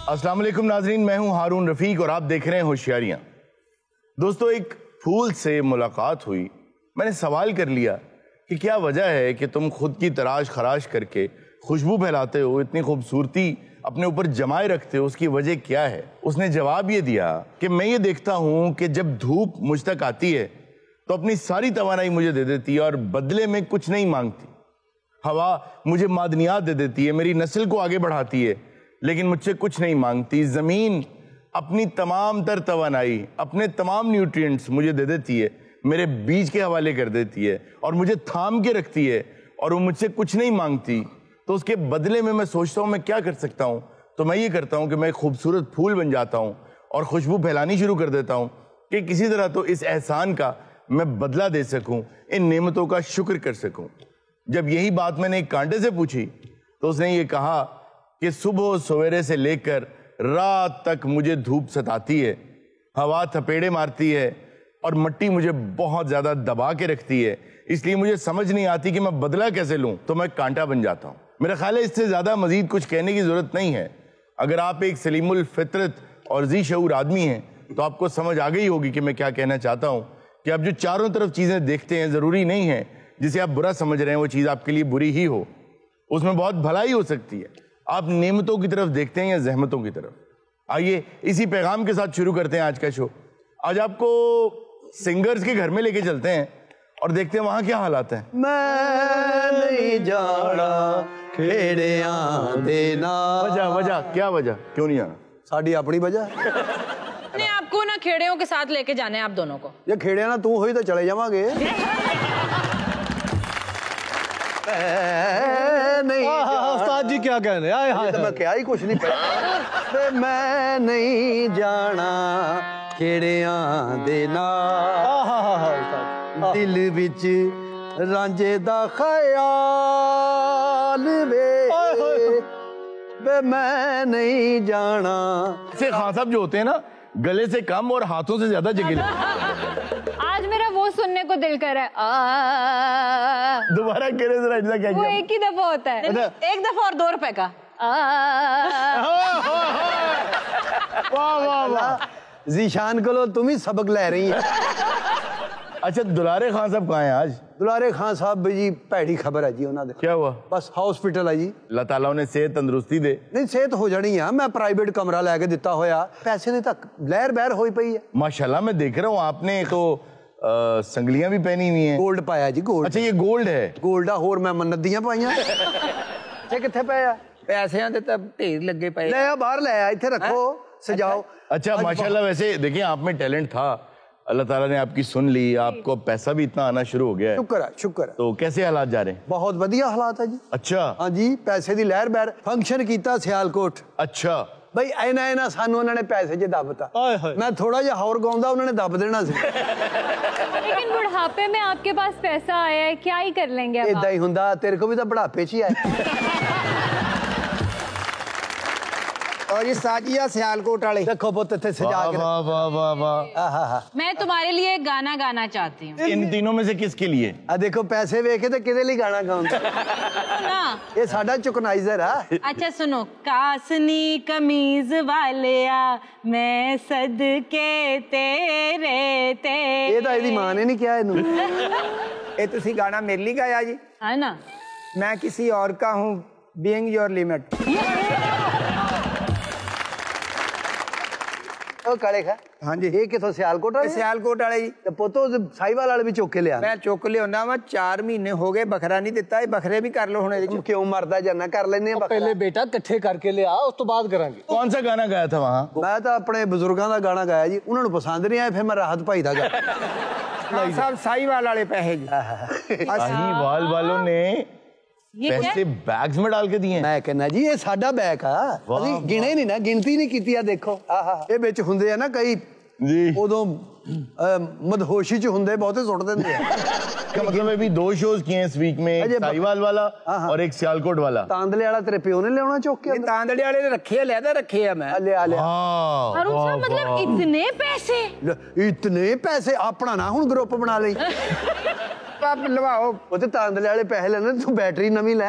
अस्सलाम वालेकुम नाजरीन, मैं हूं हारून रफीक और आप देख रहे हैं होशियारियां। दोस्तों, एक फूल से मुलाकात हुई। मैंने सवाल कर लिया कि क्या वजह है कि तुम खुद की तराश खराश करके खुशबू फैलाते हो, इतनी खूबसूरती अपने ऊपर जमाए रखते हो, उसकी वजह क्या है? उसने जवाब ये दिया कि मैं ये देखता हूं कि जब धूप मुझ तक आती है तो अपनी सारी तवानाई मुझे दे देती है और बदले में कुछ नहीं मांगती। हवा मुझे मादनियात दे देती है, मेरी नस्ल को आगे बढ़ाती है, लेकिन मुझसे कुछ नहीं मांगती। ज़मीन अपनी तमाम तर तवानाई, अपने तमाम न्यूट्रिएंट्स मुझे दे देती है, मेरे बीज के हवाले कर देती है और मुझे थाम के रखती है और वो मुझसे कुछ नहीं मांगती। तो उसके बदले में मैं सोचता हूँ मैं क्या कर सकता हूँ। तो मैं ये करता हूँ कि मैं एक खूबसूरत फूल बन जाता हूँ और खुशबू फैलानी शुरू कर देता हूँ कि किसी तरह तो इस एहसान का मैं बदला दे सकूँ, इन नेमतों का शुक्र कर सकूँ। जब यही बात मैंने एक कांटे से पूछी तो उसने ये कहा कि सुबह सवेरे से लेकर रात तक मुझे धूप सताती है, हवा थपेड़े मारती है और मिट्टी मुझे बहुत ज़्यादा दबा के रखती है, इसलिए मुझे समझ नहीं आती कि मैं बदला कैसे लूँ। तो मैं कांटा बन जाता हूँ। मेरा ख्याल है इससे ज़्यादा मज़ीद कुछ कहने की ज़रूरत नहीं है। अगर आप एक सलीमुल फितरत और जी शऊर आदमी हैं तो आपको समझ आ गई होगी कि मैं क्या कहना चाहता हूँ कि आप जो चारों तरफ चीज़ें देखते हैं, ज़रूरी नहीं है जिसे आप बुरा समझ रहे हैं वो चीज़ आपके लिए बुरी ही हो, उसमें बहुत भलाई हो सकती है। आप नेमतों की तरफ देखते हैं या जहमतों की तरफ? आइए इसी पैगाम के साथ शुरू करते हैं आज का शो। आज आपको सिंगर्स के घर में लेके चलते हैं और देखते हैं वहां क्या हालात हैं। मैं नहीं जाना खेड़ियां देना। वजह क्या वजह, क्यों नहीं आना? साड़ी अपनी वजह नहीं, आपको ना खेड़ियों के साथ लेके जाने हैं आप दोनों को। ये खेड़िया ना तू हुई तो चले जावांगे। नहीं उस्ताद जी क्या कह रहे हैं? तो मैं क्या ही कुछ नहीं पढ़ा। मैं नहीं जाना खेड़ियां देना, दिल विच रांझे दा ख्याल वे मैं नहीं जाना। ऐसे खान साहब जो होते हैं ना, गले से कम और हाथों से ज्यादा जगह। आज मेरा वो सुनने को दिल कर रहा है। दोबारा करे जरा, इतना क्या वो एक ही दफा होता है। एक दफा और 2 रुपए का। वाह वाह वाह। जीशान को लो, तुम ही सबक ले रही है। अच्छा, दुलारे खान साहब कहाँ हैं आज? दुलारे खान साहब जी भैड़ी खबर है जी उन्होंने। क्या हुआ? बस हॉस्पिटल है जी। अल्लाह ताला उन्हें सेहत तंदुरुस्ती दे। नहीं सेहत हो जानी है, मैं प्राइवेट कमरा लेके दिता होया, पैसे ने तक लहर बहर होई पई है। माशाल्लाह, मैं देख रहा हूँ आपने तो संगलियां भी पहनी हुई हैं। गोल्ड पाया जी, गोल्ड। अच्छा, ये गोल्ड है? गोल्ड है, होर मैं मन्नत दियां पाइयां। अच्छा किथे पाया? पैसिਆਂ ਦੇ ਤਾਂ ਢੇਰ ਲੱਗੇ ਪਏ। ले आ बाहर ले आ, इथे रखो, सजाओ। अच्छा माशाल्लाह, वैसे देखिए आप में टैलेंट था, अल्लाह ताला ने आपकी सुन ली, आपको पैसा भी इतना आना शुरू हो गया है। शुक्र है, शुक्र है। तो कैसे हालात जा रहे हैं? बहुत बढ़िया हालात है जी। अच्छा हाँ जी, पैसे दी लहर बहर। फंक्शन कीता सियालकोट। अच्छा भाई ऐना ऐना सानू उन्होंने पैसे च दबता। मैं थोड़ा जिहा होर गाउंदा, उन्होंने दब देना सी। लेकिन बुढ़ापे में आपके पास पैसा आया है, क्या ही कर लेंगे अब? इदा ही हुंदा, तेरे को भी तो बुढ़ापे च ही आया। और ये साजिया सियालकोट वाले देखो पुत इत्थे सजा के। वाह वाह वाह वाह। मैं तुम्हारे लिए एक गाना गाना चाहती हूँ। इन तीनों में से किसके लिए? आ देखो पैसे वेखे तो किदे लिए गाना गाउंदा? ना ये साडा चुकनाइजर है। अच्छा सुनो। कासनी कमीज वालिया मैं सदके तेरे ते। ये तो ਇਹਦੀ मां ने नहीं किया इनू। ये तुसी गाना मेरे लिए गाया जी? है ना? मैं किसी और का हूँ, बीइंग योर लिमिट। ओ काले खा। हाँ जी। ये किथों सियालकोट वाले? सियालकोट वाले जी। ते पुत्तो साहिवाल वाले भी चुक के लिया। मैं चुक लिया वा, 4 महीने हो गए बखरा नहीं दिता, ये बखरे भी कर लो हुण ਇਹਦੇ ਚ। क्यों मरदा जाना, कर लेने हैं पहले बेटा कट्ठे करके ले आ, उस तो बाद करांगे। कौन सा गाना गाया था वहाँ? मैं तो अपने बुजुर्गों का गाना गाया जी, उन्होंने पसंद नहीं आया, फिर मैं राहत भाई का गाया। साहब साहिवाल वाले पैसे जी। साहिवाल वालों ने पैसे बैग्स में डाल के दिए हैं। मैं कहना जी ये साडा बैग आ, ਅਸੀਂ गिने नहीं ना, गिनती नहीं की। देखो ये बिच हुंदे आ ना कई जी, उदों मदहोशी च हुंदे बहुते सुट देंदे आ। का मतलब अभी 2 शोज किए हैं इस वीक में, साहिवाल वाला और एक सियालकोट वाला। तांदले वाला तेरे प्यो ने लेना चुक के? तांदड़े वाले ने रखे, लैदा रखे है मैं। ले आ ले। अरुण साहब मतलब इतने पैसे? इतने पैसे अपना ना हुन ग्रुप बना ले। आप लवाओ। वो तो तांदले वाले पैसे लेने, तू बैटरी नवी ले।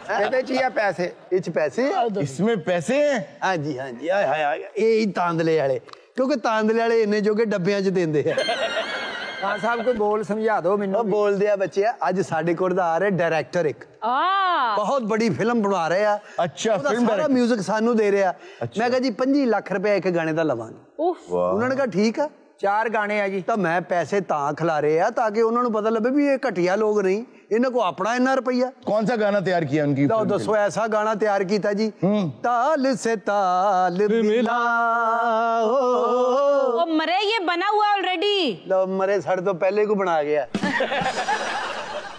ਇਹਦੇ ਚ ਹੀ ਆ ਪੈਸੇ। ਇਹ ਚ ਪੈਸੇ ਆ? इसमें पैसे हैं? ਹਾਂਜੀ ਹਾਂਜੀ ਆਏ ਹਾਏ ਹਾਏ ਇਹ ਹੀ ਤਾਂਦਲੇ ਵਾਲੇ, ਕਿਉਂਕਿ ਤਾਂਦਲੇ ਵਾਲੇ ਇੰਨੇ ਜੋਗੇ ਡੱਬਿਆਂ 'ਚ ਦਿੰਦੇ ਆ। ਖਾਨ ਸਾਹਿਬ ਕੋਈ ਬੋਲ ਸਮਝਾ ਦਿਓ ਮੈਨੂੰ। ਉਹ ਬੋਲਦੇ ਆ ਬੱਚੇ, ਅੱਜ ਸਾਡੇ ਕੋਲ ਦਾ ਆ ਰਿਹਾ ਡਾਇਰੈਕਟਰ ਇੱਕ ਬਹੁਤ ਬੜੀ ਫਿਲਮ ਬਣਾ ਰਹੇ ਆ। अच्छा, ਉਹਦਾ फिल्म ਸਾਰਾ डायरेक्टर। ਮਿਊਜ਼ਿਕ ਸਾਨੂੰ ਦੇ ਰਿਹਾ। ਮੈਂ ਕਿਹਾ ਜੀ 25 ਲੱਖ ਰੁਪਏ ਇੱਕ ਗਾਣੇ ਦਾ ਲਵਾਂਗੇ। ਉਹਨਾਂ ਨੇ ਕਿਹਾ ਠੀਕ ਆ। 4 ਗਾਣੇ ਆ ਜੀ। ਤਾਂ ਮੈਂ ਪੈਸੇ ਤਾਂ ਖਿਲਾਰੇ ਆ ਤਾਂ ਕਿ ਉਹਨਾਂ ਨੂੰ ਪਤਾ ਲੱਗੇ ਵੀ ਇਹ ਘਟੀਆ ਲੋਕ ਨਹੀਂ, ਇਹਨਾਂ ਕੋ ਆਪਣਾ ਇੰਨਾ ਰੁਪਈਆ। कौन सा गाना तैयार किया उनकी ਲਓ फिल्म के ਦੱਸੋ ਐਸਾ ਗਾਣਾ ਤਿਆਰ ਕੀਤਾ ਜੀ, ਤਾਲ ਸੇ ਤਾਲ ਮਿਲਾ ओ मरे, ये बना हुआ ऑलरेडी। ਲਓ ਮਰੇ ਸਾਡੇ ਤੋਂ ਪਹਿਲੇ ਕੋ ਬਣਾ ਗਿਆ।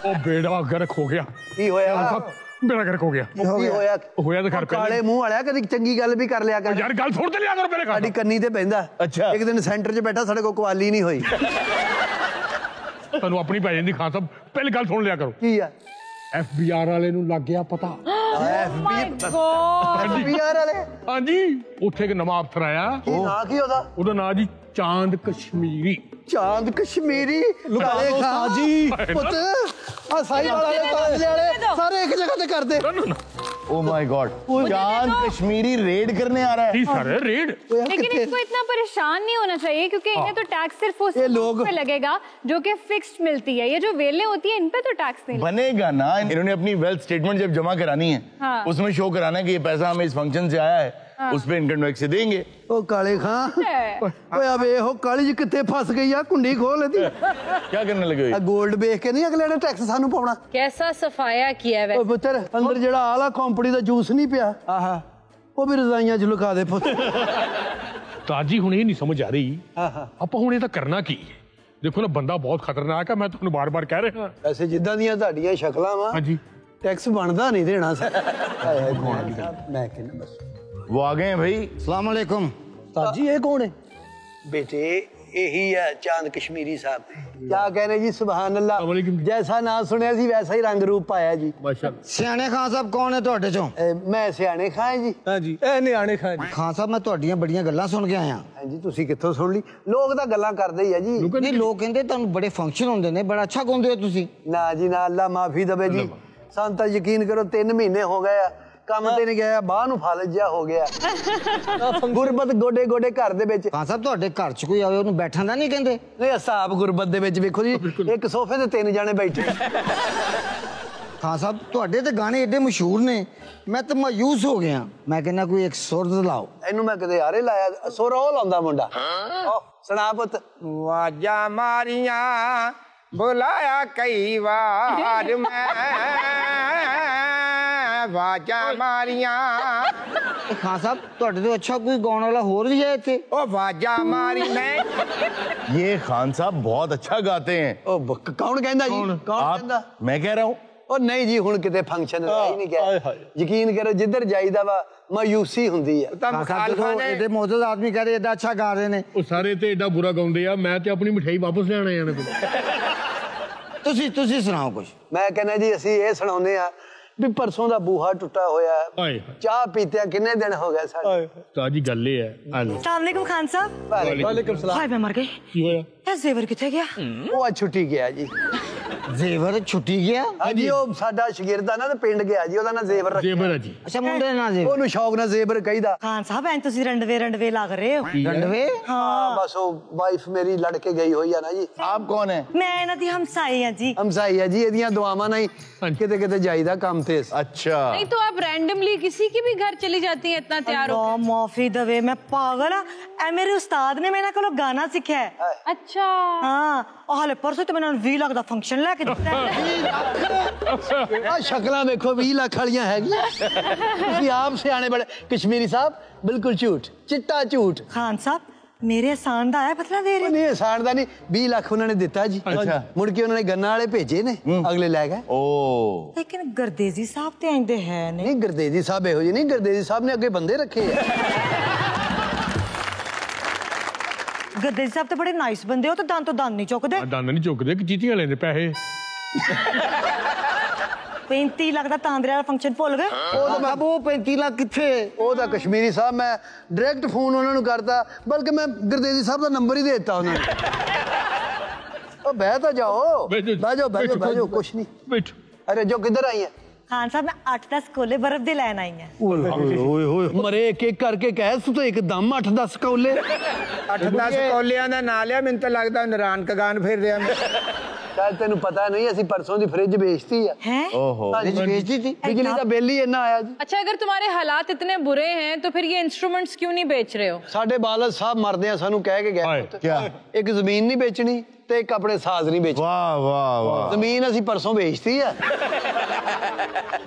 ਉਹ ਬੇੜਾ ਗਰਕ ਹੋ ਗਿਆ। ਕੀ ਹੋਇਆ? ਬੇੜਾ ਗਰਕ ਹੋ ਗਿਆ। ਕੀ ਹੋਇਆ? ਹੋਇਆ ਤਾਂ ਘਰ ਪਹਿਲੇ। ਕਾਲੇ ਮੂੰਹ ਵਾਲਿਆ ਕਦੀ ਚੰਗੀ ਗੱਲ ਵੀ ਕਰ ਲਿਆ ਕਰ। ਯਾਰ ਗੱਲ ਸੁਣ ਤੇ ਲਿਆ ਕਰੋ ਪਹਿਲੇ। ਸਾਡੀ ਕੰਨੀ ਤੇ ਪੈਂਦਾ। ਅੱਛਾ। ਇੱਕ ਦਿਨ ਸੈਂਟਰ 'ਚ ਬੈਠਾ, ਸਾਡੇ ਕੋਲ ਕੁਆਲੀ ਨਹੀਂ ਹੋਈ। ਤੁਹਾਨੂੰ ਆਪਣੀ ਪੈ ਜਾਂਦੀ ਖਾਨ ਸਾਹਿਬ, ਪਹਿਲੇ ਗੱਲ ਸੁਣ ਲਿਆ ਕਰੋ। ਕੀ ਆ? FBI ਵਾਲੇ ਨੂੰ ਲੱਗ ਗਿਆ ਪਤਾ। My God। FBI ਵਾਲੇ? ਹਾਂਜੀ, ਉੱਥੇ ਇੱਕ ਨਵਾਂ ਅਫਸਰ ਆਇਆ। ਕੀ ਨਾਂ ਕੀ ਉਹਦਾ? ਉਹਦਾ ਨਾਂ ਜੀ ਚਾਂਦ ਕਸ਼ਮੀਰੀ। ਚਾਂਦ ਕਸ਼ਮੀਰੀ। ਲੁਕਾ ਲਓ ਉਸਤਾਦ ਜੀ। ਪੁੱਤ ਆ ਸਾਈ ਵਾਲੇ ਤਾਂਦਲੇ ਵਾਲੇ ਸਾਰੇ ਇੱਕ ਜਗ੍ਹਾ ਤੇ ਕਰਦੇ। Oh my God, चांद कश्मीरी रेड करने आ रहा है। ਕੀ ਸਾਰੇ रेड? लेकिन इसको इतना परेशान नहीं होना चाहिए, क्योंकि इन्हें तो टैक्स सिर्फ उस ये लोग- पे लगेगा जो कि फिक्स्ड मिलती है। ये जो वेलें होती है इन पे तो टैक्स नहीं लगेगा। बनेगा ना, इन्होंने अपनी वेल्थ स्टेटमेंट जब जमा करानी है हाँ। उसमें शो कराना है कि ये पैसा हमें इस फंक्शन से आया है, उस पे इनकम टैक्स से देंगे। ਉਹ ਕਾਲੇ ਖਾਂ ਓਏ ਆ ਵੇਖੋ ਕਾਲੀ ਜੀ ਕਿੱਥੇ ਫਸ ਗਈ ਆ, ਕੁੰਡੀ ਖੋਲ ਇਹਦੀ। क्या करने लगे हो ਆ ये? 골ਡ ਵੇਖ ਕੇ ਨਹੀਂ ਅਗਲੇ ਨੇ ਟੈਕਸ ਸਾਨੂੰ ਪਾਉਣਾ। कैसा सफाया किया है ਓਏ ਪੁੱਤਰ ਅੰਦਰ ਜਿਹੜਾ ਆਲਾ ਕੰਪਨੀ ਦਾ ਜੂਸ ਨਹੀਂ ਪਿਆ, ਆਹਾ ਉਹ ਵੀ ਰਜ਼ਾਈਆਂ 'ਚ ਲੁਕਾ ਦੇ ਪੁੱਤ। ਤਾਜੀ ਹੁਣ ਇਹ ਨਹੀਂ ਸਮਝ ਆ ਰਹੀ ਆਪਾਂ ਹੁਣ ਇਹਦਾ ਕਰਨਾ ਕੀ ਹੈ। ਦੇਖੋ ਨਾ, ਬੰਦਾ ਬਹੁਤ ਖਤਰਨਾਕ ਹੈ, ਮੈਂ ਤੁਹਾਨੂੰ ਬਾਰ-ਬਾਰ ਕਹਿ ਰਿਹਾ। ਵੈਸੇ ਜਿੱਦਾਂ ਦੀਆਂ ਤੁਹਾਡੀਆਂ ਸ਼ਕਲਾਂ ਵਾ, ਹਾਂਜੀ, ਟੈਕਸ ਬਣਦਾ ਨਹੀਂ ਦੇਣਾ ਸਰ। ਮੈਂ ਕਹਿੰਦਾ ਬਸ। वो आ गए हैं भाई। सलाम अलैकुम। ਉਸਤਾਦ ਜੀ ਇਹ ਕੌਣ ਹੈ? ਬੇਟੇ ਇਹੀ ਹੈ ਚਾਂਦ ਕਸ਼ਮੀਰੀ ਸਾਹਿਬ। क्या कहने जी, सुभान अल्लाह। जैसा नाम सुनिया सी वैसा ही रंग रूप पाया जी। ਮਾਸ਼ਾਅੱਲਾ। ਸਿਆਣੇ ਖਾਨ ਸਾਹਿਬ ਕੌਣ ਹੈ ਤੁਹਾਡੇ ਚੋਂ? मैं सियाने खां जी। हाँ जी, ए नियाने खां जी। ਖਾਨ ਸਾਹਿਬ ਮੈਂ ਤੁਹਾਡੀਆਂ ਬੜੀਆਂ ਗੱਲਾਂ ਸੁਣ ਕੇ ਆਇਆ। हाँ जी, तुसी कित्थों सुन ली? लोग ਤਾਂ ਗੱਲਾਂ ਕਰਦੇ ਹੀ ਆ ਜੀ। ਨਹੀਂ, ਲੋਕ ਕਹਿੰਦੇ ਤੁਹਾਨੂੰ ਬੜੇ ਫੰਕਸ਼ਨ ਹੁੰਦੇ ਨੇ, ਬੜਾ ਅੱਛਾ ਗਾਉਂਦੇ ਹੋ ਤੁਸੀਂ। ਨਾ ਜੀ ਨਾ, ਅੱਲਾ ਮਾਫੀ ਦਵੇ ਜੀ। ਸਾਨੂੰ ਤਾਂ ਯਕੀਨ ਕਰੋ 3 ਮਹੀਨੇ ਹੋ ਗਏ ਆ ਕੰਮ ਤੇ ਨਹੀਂ ਗਿਆ, ਬਾਹ ਨੂੰ ਫਾਲਜ ਜਿਹਾ ਹੋ ਗਿਆ। ਗੁਰਬਤ ਗੋਡੇ ਗੋਡੇ ਘਰ ਦੇ ਵਿੱਚ। ਖਾਨ ਸਾਹਿਬ ਤੁਹਾਡੇ ਘਰ 'ਚ ਕੋਈ ਆਵੇ ਉਹਨੂੰ ਬੈਠਣ ਦਾ ਨਹੀਂ ਕਹਿੰਦੇ? ਨਹੀਂ, ਹਿਸਾਬ ਗੁਰਬਤ ਦੇ ਵਿੱਚ ਵੇਖੋ ਜੀ, ਇੱਕ ਸੋਫੇ ਤੇ 3 ਜਾਣੇ ਬੈਠੇ। ਖਾਨ ਸਾਹਿਬ ਤੁਹਾਡੇ ਤੇ ਗਾਣੇ ਏਡੇ ਮਸ਼ਹੂਰ ਨੇ, ਮੈਂ ਤਾਂ ਮਾਯੂਸ ਹੋ ਗਿਆ। ਮੈਂ ਕਹਿੰਦਾ ਕੋਈ ਇੱਕ ਸੁਰ ਲਾਓ। ਇਹਨੂੰ ਮੈਂ ਕਦੇ ਆਰੇ ਲਾਇਆ, ਸੁਰ ਉਹ ਲਾਉਂਦਾ ਮੁੰਡਾ। ਸੁਣਾ ਪੁੱਤ। ਵਾਜਾਂ ਮਾਰੀਆਂ ਬੁਲਾਇਆ ਕਈ ਵਾਰ ਮੈਂ, ਵਾਜਾਂ ਮਾਰੀਆਂ। ਖਾਨ ਸਾਹਿਬ ਤੁਹਾਡੇ ਤੋਂ ਅੱਛਾ ਕੋਈ ਗਾਉਣ ਵਾਲਾ ਹੋਰ ਵੀ ਹੈ ਇੱਥੇ? ਉਹ ਵਾਜਾਂ ਮਾਰੀ ਮੈਂ। ये खान साहब बहुत अच्छा गाते हैं। ਉਹ ਕੌਣ ਕਹਿੰਦਾ ਜੀ? ਕੌਣ ਕਹਿੰਦਾ? आप, मैं कह रहा हूँ। ਉਹ ਨਹੀਂ ਜੀ, ਹੁਣ ਕਿਤੇ ਫੰਕਸ਼ਨ ਹੀ ਨਹੀਂ ਗਿਆ। ਯਕੀਨ ਕਰੋ ਜਿੱਧਰ ਜਾਈਦਾ ਵਾ ਮਾਯੂਸੀ ਹੁੰਦੀ ਆ। ਤਾਂ ਖਾਨ ਸਾਹਿਬ ਮੁਖਾਲਫਾਂ ਜਦੋਂ ਨੇ ਏਡੇ ਮੌਜੂਦ ਆਦਮੀ ਕਹ ਰਹੇ ਏਡਾ ਅੱਛਾ ਗਾ ਰਹੇ ਨੇ, ਉਹ ਸਾਰੇ ਤੇ ਏਡਾ ਬੁਰਾ ਗਾਉਂਦੇ ਆ, ਮੈਂ ਤੇ ਆਪਣੀ ਮਠਿਆਈ ਵਾਪਸ ਲੈਣ ਆਇਆ ਨਾ। ਤੁਸੀਂ ਸੁਣਾਓ ਕੁਝ। ਮੈਂ ਕਹਿੰਦਾ ਜੀ ਅਸੀਂ ਇਹ ਸੁਣਾਉਂਦੇ ਆ ਵੀ ਪਰਸੋਂ ਦਾ ਬੂਹਾ ਟੁੱਟਾ ਹੋਇਆ, ਹਾਏ ਚਾਹ ਪੀਤਿਆਂ ਕਿੰਨੇ ਦਿਨ ਹੋ ਗਏ ਸਾਡੇ। ਤਾਜੀ ਗੱਲ ਇਹ ਹੈ। अस्सलामुअलैकुम खान साहब। वालेकुम सलाम। हाय मैं मर गई। ਕੀ ਹੋਇਆ? यार जेवर किथे गया? ਉਹ ਅੱਜ ਛੁੱਟੀ ਗਿਆ ਜੀ। ਜ਼ੇਵਰ ਛੁੱਟੀ ਗਿਆ? ਹਾਂਜੀ, ਉਹ ਸਾਡਾ ਸ਼ਾਗਿਰਦ ਆ ਨਾ, ਤੇ ਪਿੰਡ ਗਿਆ ਜੀ, ਉਹਦਾ ਨਾਂ ਜ਼ੇਵਰ ਰੱਖਿਆ। ਜੇਬਰ ਹੈ ਜੀ। ਅੱਛਾ, ਮੁੰਡੇ ਨਾਲ ਜ਼ੇਵਰ। ਉਹਨੂੰ ਸ਼ੌਕ ਨਾਲ ਜ਼ੇਵਰ ਕਹੀਦਾ। खान साहब एन तुसी रंडवे रंडवे लग रहे हो। ਰੰਡਵੇ? ਹਾਂ, ਬਸ ਉਹ ਵਾਈਫ ਮੇਰੀ ਲੜ ਕੇ ਗਈ ਹੋਈ ਆ ਨਾ ਜੀ। आप कौन है? मैं इन्हां दी हमसाई हां जी। ਹਮਸਾਈ ਆ ਜੀ, ਇਹਦੀਆਂ ਦੁਆਵਾਂ ਨਾਲ ਹੀ ਕਿਤੇ ਕਿਤੇ ਜਾਈਦਾ ਕੰਮ ਤੇ। अच्छा, नहीं तो आप रैंडमली किसी की भी घर चली जाती हैं इतना तैयार हो। अल्लाह माफी दवे, मैं पागल हां। ए मेरे उस्ताद ने मेरे कोलों गाना सीखा है। अच्छा, हां, और हाले परसों ते मैंने 20 लाख दा फंक्शन लेके दित्ता है। ਆ ਸ਼ਕਲਾਂ ਵੇਖੋ 20 ਲੱਖ ਵਾਲੀਆਂ ਹੈਗੀਆਂ। ਤੁਸੀਂ ਆਪ ਸਿਆਣੇ ਬੜੇ। ਕਸ਼ਮੀਰੀ ਸਾਹਿਬ ਬਿਲਕੁਲ ਝੂਠ, ਚਿੱਟਾ ਝੂਠ। खान साहब मेरे एहसान दा है बदला दे रहे। ਨਹੀਂ ਆਸਾਨ ਦਾ ਨਹੀਂ, 20 ਲੱਖ ਉਹਨਾਂ ਨੇ ਦਿੱਤਾ ਜੀ। अच्छा। ਮੁੜ ਕੇ ਉਹਨਾਂ ਨੇ ਗੰਨਾ ਵਾਲੇ ਭੇਜੇ ਨੇ, ਅਗਲੇ ਲੈ ਗਏ। ओ लेकिन गर्देजी साहब ते आंदे है नहीं। ਨਹੀਂ ਗੁਰਦੇਜੀ ਸਾਹਿਬ ਇਹੋ ਜਿਹੇ ਨਹੀਂ, ਗੁਰਦੇਜੀ ਸਾਹਿਬ ਨੇ ਅੱਗੇ ਬੰਦੇ ਰੱਖੇ ਆ। गर्देजी साहब तो बड़े नाइस बंदे हो, तो दान नहीं चुकदे। ਦੰਦ ਨਹੀਂ ਚੁੱਕਦੇ ਕਿ ਚੀਤੀਆਂ ਲੈਂਦੇ ਪੈਸੇ। 35 लाख दा तांदरे वाला फंक्शन भुल गए। ਉਹ ਤਾਂ ਉਹ 35 ਲੱਖ ਕਿੱਥੇ? ਉਹ ਤਾਂ ਕਸ਼ਮੀਰੀ ਸਾਹਿਬ, ਮੈਂ ਡਾਇਰੈਕਟ ਫੋਨ ਉਹਨਾਂ ਨੂੰ ਕਰਤਾ, ਬਲਕਿ ਮੈਂ ਗੁਰਦੇਜੀ ਸਾਹਿਬ ਦਾ ਨੰਬਰ ਹੀ ਦੇ ਦਿੱਤਾ ਉਹਨਾਂ ਨੂੰ। ਉਹ ਬਹਿ ਤਾਂ ਜਾਓ, ਬਹਿ ਜਾਓ ਕੁਛ ਨਹੀਂ। ਬੈਠੋ। ਅਰੇ ਜੋ ਕਿੱਧਰ ਆਈ ਹੈ? खान साहब मैं 8-10 कोले बर्फ दे लैन आई हैं। ਓਏ ਮਰੇ ਇੱਕ ਇੱਕ ਕਰਕੇ ਕਹਿ ਤੂੰ ਤਾਂ ਇੱਕਦਮ 8-10 ਕੌਲੇ 8-10 ਕੌਲਿਆਂ ਦਾ ਨਾਂ ਲਿਆ, ਮੈਨੂੰ ਤਾਂ ਲੱਗਦਾ ਨਰਾਨ ਕਗਾਨ ਫਿਰ ਰਿਹਾ ਮੈਂ। ਸ਼ਾਇਦ ਤੈਨੂੰ ਪਤਾ ਨਹੀਂ ਅਸੀਂ ਪਰਸੋਂ ਦੀ ਫ੍ਰਿਜ ਵੇਚਤੀ ਆ। हैं? ओहो ਫ੍ਰਿਜ ਵੇਚਤੀ ਸੀ, ਬਿਜਲੀ ਦਾ ਬਿੱਲ ਹੀ ਇੰਨਾ ਆਇਆ ਜੀ। अच्छा अगर तुम्हारे हालात इतने बुरे हैं तो फिर ये इंस्ट्रूमेंट्स क्यों नहीं बेच रहे हो? ਸਾਡੇ ਬਾਲਦ ਸਾਹਿਬ ਮਰਦੇ ਆ ਸਾਨੂੰ ਕਹਿ ਕੇ ਗਏ ਪੁੱਤ। क्या ਇੱਕ ਜ਼ਮੀਨ ਨਹੀਂ ਵੇਚਣੀ ਤੇ ਇੱਕ ਆਪਣੇ ਸਾਜ਼ ਨਹੀਂ ਵੇਚਣੇ। वाह वाह वाह ਜ਼ਮੀਨ ਅਸੀਂ ਪਰਸੋਂ ਵੇਚਤੀ ਆ,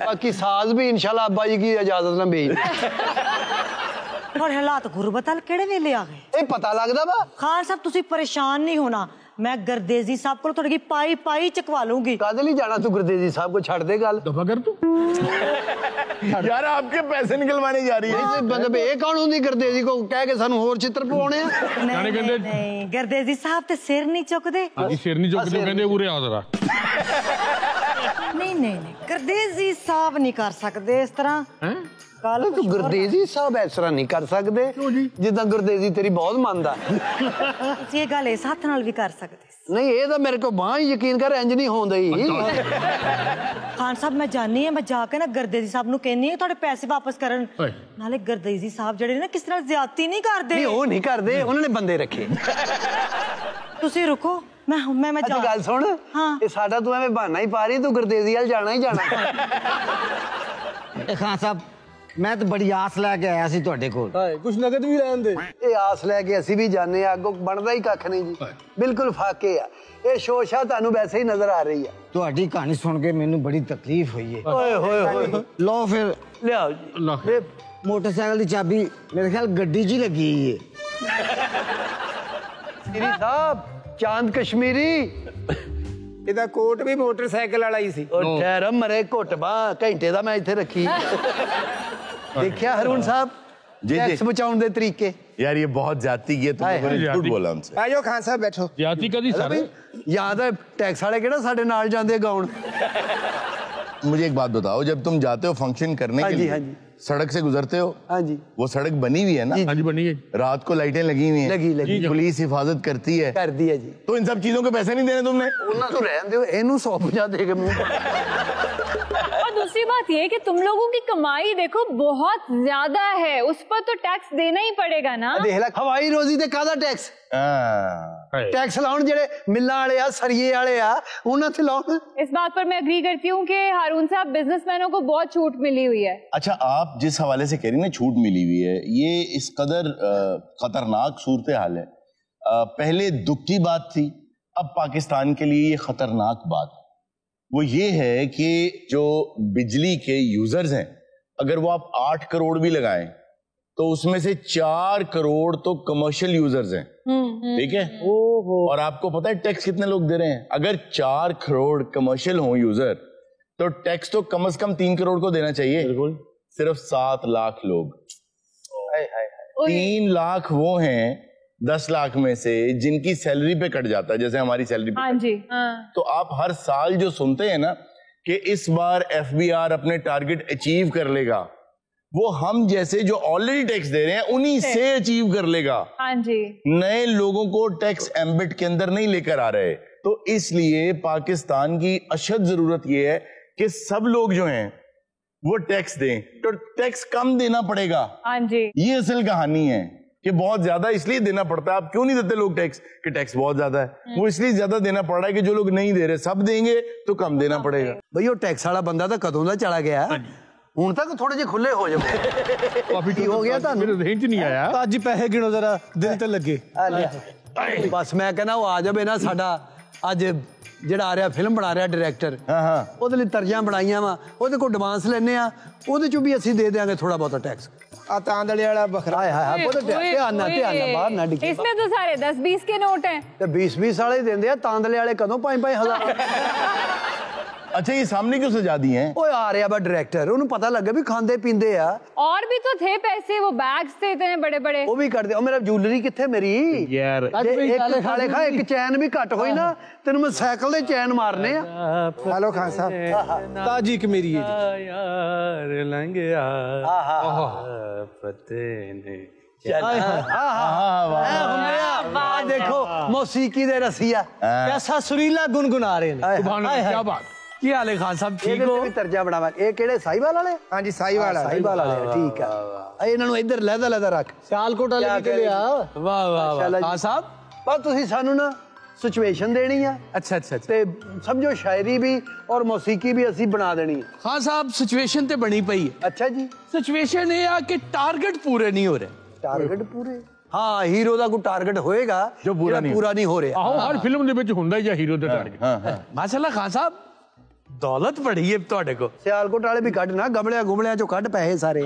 ਬਾਕੀ ਸਾਜ਼ ਵੀ ਇਨਸ਼ਾਅੱਲਾ ਅੱਬਾ ਜੀ ਦੀ ਇਜਾਜ਼ਤ ਨਾਲ ਵੇਚ और हालात गुरबत केड़े वेले आ गए? ਇਹ ਪਤਾ ਲੱਗਦਾ ਵਾ। खान साहब तुसी परेशान नहीं होना, मैं गर्देजी साहब को थोड़ी पाई पाई चकवा लूंगी। ਕਾਹਦੇ ਲਈ ਜਾਣਾ ਤੂੰ ਗੁਰਦੇਵ ਸਾਹਿਬ ਕੋ ਛੱਡ ਦੇ ਗੱਲ। दफा कर तू यार आपके पैसे निकलवाने जा रही है। मतलब ਇਹ ਕੌਣ ਹੁੰਦੀ ਗੁਰਦੇਵ ਜੀ ਕੋ ਕਹਿ ਕੇ ਸਾਨੂੰ ਹੋਰ ਚਿੱਤਰ ਪਵਾਉਣੇ ਆ। नहीं नहीं नहीं गर्देजी साहब ते सिर नहीं चुकदे। आजी सिर नहीं चुकते कहंदे उरे आ जरा नहीं नहीं नहीं गर्देजी साहब नहीं कर सकते इस तरह। हैं कल ਤੂੰ ਗੁਰਦੇਵ ਜੀ ਸਾਹਿਬ ਇਸ ਤਰ੍ਹਾਂ ਨਹੀਂ ਕਰ ਸਕਦੇ ਜਿੱਦਾਂ ਗੁਰਦੇਵ ਜੀ ਤੇਰੀ ਬਹੁਤ ਮੰਨਦਾ। ये गल इस हथ नाल भी कर सकते। ਨਹੀਂ ਇਹ ਤਾਂ ਮੇਰੇ ਕੋ ਬਾਹ ਹੀ ਯਕੀਨ ਕਰ ਇੰਜ ਨਹੀਂ ਹੁੰਦਾ ਹੀ। खान साहब मैं जानी है, मैं जाके ना गर्देजी साहब नु कहनी है थोड़े पैसे वापस करन। नाले गर्देजी साहब जेड़े ना किस नाल ज्यादती नहीं करदे। ਨਹੀਂ ਉਹ ਨਹੀਂ ਕਰਦੇ, ਉਹਨਾਂ ਨੇ ਬੰਦੇ ਰੱਖੇ। तुसी रुको मैं ਅੱਛਾ जा। ਗੱਲ ਸੁਣ, हाँ। ਇਹ ਸਾਡਾ ਤੂੰ ਐਵੇਂ ਬਹਾਨਾ ਹੀ ਪਾ ਰਹੀ, ਤੂੰ ਗੁਰਦੇਵ ਜੀ ਵੱਲ ਜਾਣਾ ਹੀ ਜਾਣਾ। ਇਹ ਖਾਨ ਸਾਹਿਬ ਮੈਂ ਤਾਂ ਬੜੀ ਆਸ ਲੈ ਕੇ ਆਇਆ ਸੀ ਤੁਹਾਡੇ ਕੋਲ। ਹਾਏ ਕੁਛ ਨਗਦ ਵੀ ਲੈਣ ਦੇ। ਇਹ ਆਸ ਲੈ ਕੇ ਅਸੀਂ ਵੀ ਜਾਣੇ ਆ, ਅੱਗੋਂ ਬਣਦਾ ਹੀ ਕੱਖ ਨਹੀਂ ਜੀ, ਬਿਲਕੁਲ ਫਾਕੇ ਆ। ਇਹ ਸ਼ੋਸ਼ਾ ਤੁਹਾਨੂੰ ਵੈਸੇ ਹੀ ਨਜ਼ਰ ਆ ਰਹੀ ਆ। ਤੁਹਾਡੀ ਕਹਾਣੀ ਸੁਣ ਕੇ ਮੈਨੂੰ ਬੜੀ ਤਕਲੀਫ ਹੋਈ ਹੈ। ਓਏ ਹੋਏ ਹੋਏ ਲਓ ਫਿਰ ਲਿਆਓ ਜੀ। ਇਹ ਮੋਟਰਸਾਈਕਲ ਦੀ ਚਾਬੀ ਮੇਰੇ ਖਿਆਲ ਗੱਡੀ 'ਚ ਹੀ ਲੱਗੀ ਹੈ। ਸ਼੍ਰੀ ਸਾਹਿਬ ਚਾਂਦ ਕਸ਼ਮੀਰੀ ਇਹਦਾ ਕੋਟ ਵੀ ਮੋਟਰਸਾਈਕਲ ਵਾਲਾ ਹੀ ਸੀ। ਉਹ ਠਹਿਰ ਮਰੇ ਘੁੱਟਬਾ ਘੰਟੇ ਦਾ ਮੈਂ ਇੱਥੇ ਰੱਖੀ। देखिया हरून साहब जी, टैक्स जी। बचाने दे तरीके। यार ये बहुत जाती की है, तुम लोगों ने झूठ बोला हमसे। ਆਜੋ ਖਾਨ ਸਾਹਿਬ ਬੈਠੋ। जाति कदी सारे याद है टैक्स वाले केड़ा साडे नाल जांदे गाउन। मुझे एक बात बताओ, जब तुम जाते हो फंक्शन करने हाँ के जी, लिए हाँ जी। सड़क से गुजरते हो, हाँ जी वो सड़क बनी हुई है ना, जी, हाँ जी बनी है रात को लाइटें लगी हुई हैं, लगी पुलिस हिफाजत करती है, कर दिया जी। तो इन सब चीजों के पैसे नहीं देने तुमने? उन्हां तो रहन दियो, एनू 150 दे के मुंह। और दूसरी बात ये कि तुम लोगों की कमाई देखो बहुत ज्यादा है, उस पर तो टैक्स देना ही पड़ेगा ना। देख ला हवाई रोजी ते कादा टैक्स टैक्स लाउन जेड़े मिल्लां वाले आ सरिये वाले आ उन्हां ते लाउन। इस बात पर मैं एग्री करती हूँ कि हारून साहब बिजनेसमैनों को बहुत छूट मिली हुई है। अच्छा, आप जिस हवाले से कह रही ना छूट मिली हुई है, ये इस कदर खतरनाक सूरत हाल है। पहले दुख की बात थी, अब पाकिस्तान के लिए ये खतरनाक बात है। वो ये है कि जो बिजली के यूजर्स हैं, अगर वो आप 8 करोड़ भी लगाएं तो उसमें से 4 करोड़ तो कमर्शियल यूजर्स हैं, ठीक है? और आपको पता है टैक्स कितने लोग दे रहे हैं? अगर 4 करोड़ कमर्शियल हो यूजर तो टैक्स तो कम से कम 3 करोड़ को देना चाहिए। सिर्फ 7 लाख लोग, 3 लाख वो हैं 10 लाख में से जिनकी सैलरी पे कट जाता है, जैसे हमारी सैलरी पे। हाँ जी हाँ। तो आप हर साल जो सुनते हैं ना कि इस बार एफबीआर अपने टारगेट अचीव कर लेगा, वो हम जैसे जो ऑलरेडी टैक्स दे रहे हैं उन्हीं से अचीव कर लेगा। हाँ जी। नए लोगों को टैक्स एम्बिट के अंदर नहीं लेकर आ रहे, तो इसलिए पाकिस्तान की अशद जरूरत यह है कि सब लोग जो हैं वो टैक्स दें, तो टैक्स कम देना पड़ेगा। हाँ जी। ये असल कहानी है कि बहुत ज्यादा इसलिए देना पड़ता है। आप क्यों नहीं देते लोग टैक्स? कि टैक्स बहुत ज्यादा है। वो इसलिए ज्यादा देना पड़ रहा है कि जो लोग नहीं दे रहे, सब देंगे तो कम देना पड़ेगा। भाई वो टैक्स वाला बंदा तो कदों दा चला गया, हुण तक थोड़े जे खुले हो जाओ। काफी हो गया था मेरे रेंज नहीं आया। ਤਾਂ ਅੱਜ ਪੈਸੇ ਗਿਣੋ ਜ਼ਰਾ ਦਿਲ ਤੇ ਲੱਗੇ। बस मैं कहना वो आ जावे ना साडा अज ਜਿਹੜਾ ਆ ਰਿਹਾ ਫਿਲਮ ਬਣਾ ਰਿਹਾ ਡਾਇਰੈਕਟਰ, ਉਹਦੇ ਲਈ ਤਰਜਾਂ ਬਣਾਈਆਂ ਵਾ, ਉਹਦੇ ਕੋਲ ਐਡਵਾਂਸ ਲੈਣੇ ਆ, ਉਹਦੇ ਚੋਂ ਵੀ ਅਸੀਂ ਦੇ ਦੇਾਂਗੇ ਥੋੜਾ ਬਹੁਤਾ ਟੈਕਸ। ਆ ਤਾਂਦਲੇ ਵਾਲਾ ਬਖਰਾ ਹਾਏ ਹਾਏ ਉਹਦੇ ਧਿਆਨ ਨਾਲ ਬਾਹਰ ਨਾ ਡਿੱਗੇ। इसमें तो सारे 10-20 के नोट हैं। ਤੇ 20-20 ਵਾਲੇ ਦਿੰਦੇ ਆ, ਤਾਂਦਲੇ ਵਾਲੇ ਕਦੋਂ 5-5 ਹਜ਼ਾਰ। अच्छा, ये सामने क्यों सजा दी हैं? ਓਏ ਆ ਰਿਹਾ ਬਾ ਡਾਇਰੈਕਟਰ, ਉਹਨੂੰ ਪਤਾ ਲੱਗਾ ਵੀ ਖਾਂਦੇ ਪੀਂਦੇ ਆ। और भी तो थे पैसे, वो बैग्स थे इतने बड़े बड़े। ਉਹ ਵੀ ਕਰਦੇ। ਉਹ ਮੇਰਾ ਜੁਐਲਰੀ ਕਿੱਥੇ ਮੇਰੀ यार ਇੱਕ ਖਾਲੇ ਖਾ ਇੱਕ ਚੈਨ ਵੀ ਘੱਟ ਹੋਈ ਨਾ ਤੈਨੂੰ ਮੈਂ ਸਾਈਕਲ ਦੇ ਚੈਨ ਮਾਰਨੇ ਆ। ਹਲੋ ਖਾਨ ਸਾਹਿਬ। ਤਾਜੀ ਕਮੇਰੀ ਹੈ ਜੀ। यार लंघया पते ने देखो मौसीकी दे रसिया कैसा सुरीला गुनगुना रहे हैं। सुभान अल्लाह, क्या बात। ਕੀ ਹਾਲ ਹੈ ਖਾਨ ਸਾਹਿਬ ਠੀਕ ਹੋ? ਤਰਜਾ ਬਣਾਵਾਂਗੇ। ਇਹ ਕਿਹੜੇ ਸਾਈਵਾਲ ਵਾਲੇ? ਹਾਂਜੀ ਸਾਈਵਾਲ ਵਾਲੇ ਠੀਕ ਆ। ਇਹਨਾਂ ਨੂੰ ਇੱਧਰ ਲਹਿਦਾ ਰੱਖ। ਸਿਆਲਕੋਟ ਵਾਲੇ ਕੇ ਲਿਆ। ਵਾਹ ਵਾਹ ਵਾਹ ਖਾਨ ਸਾਹਿਬ ਬਸ ਤੁਸੀਂ ਸਾਨੂੰ ਨਾ ਸਿਚੁਏਸ਼ਨ ਦੇਣੀ ਆ। ਅੱਛਾ ਤੇ ਸਮਝੋ ਸ਼ਾਇਰੀ ਵੀ ਔਰ ਮੌਸੀਕੀ ਵੀ ਅਸੀਂ ਬਣਾ ਦੇਣੀ ਹੈ। ਖਾਨ ਸਾਹਿਬ ਸਿਚੁਏਸ਼ਨ ਤੇ ਬਣੀ ਪਈ ਹੈ। ਅੱਛਾ ਜੀ ਸਿਚੁਏਸ਼ਨ ਇਹ ਆ ਕਿ ਟਾਰਗੇਟ ਪੂਰੇ ਨਹੀਂ ਹੋ ਰਹੇ। ਟਾਰਗੇਟ ਪੂਰੇ? ਹਾਂ ਹੀਰੋ ਦਾ ਕੋਈ ਟਾਰਗੇਟ ਹੋਏਗਾ ਜੋ ਪੂਰਾ ਨਹੀਂ ਹੋ ਰਿਹਾ। ਆਹੋ ਹਰ ਫਿਲਮ ਦੇ ਵਿੱਚ ਹੁੰਦਾ ਹੀ ਆ ਹੀਰੋ ਦਾ ਟਾਰਗੇਟ। ਮਾਸ਼ਾਅੱਲਾ ਖਾਨ ਸਾਹਿਬ ਦੌਲਤ ਬੜੀ ਹੈ ਤੁਹਾਡੇ ਕੋਲ। ਸਿਆਲਕੋਟ ਵਾਲੇ ਵੀ ਕੱਢ ਨਾ ਗਮਲਿਆਂ ਚੋਂ ਕੱਢ ਪੈਸੇ ਸਾਰੇ।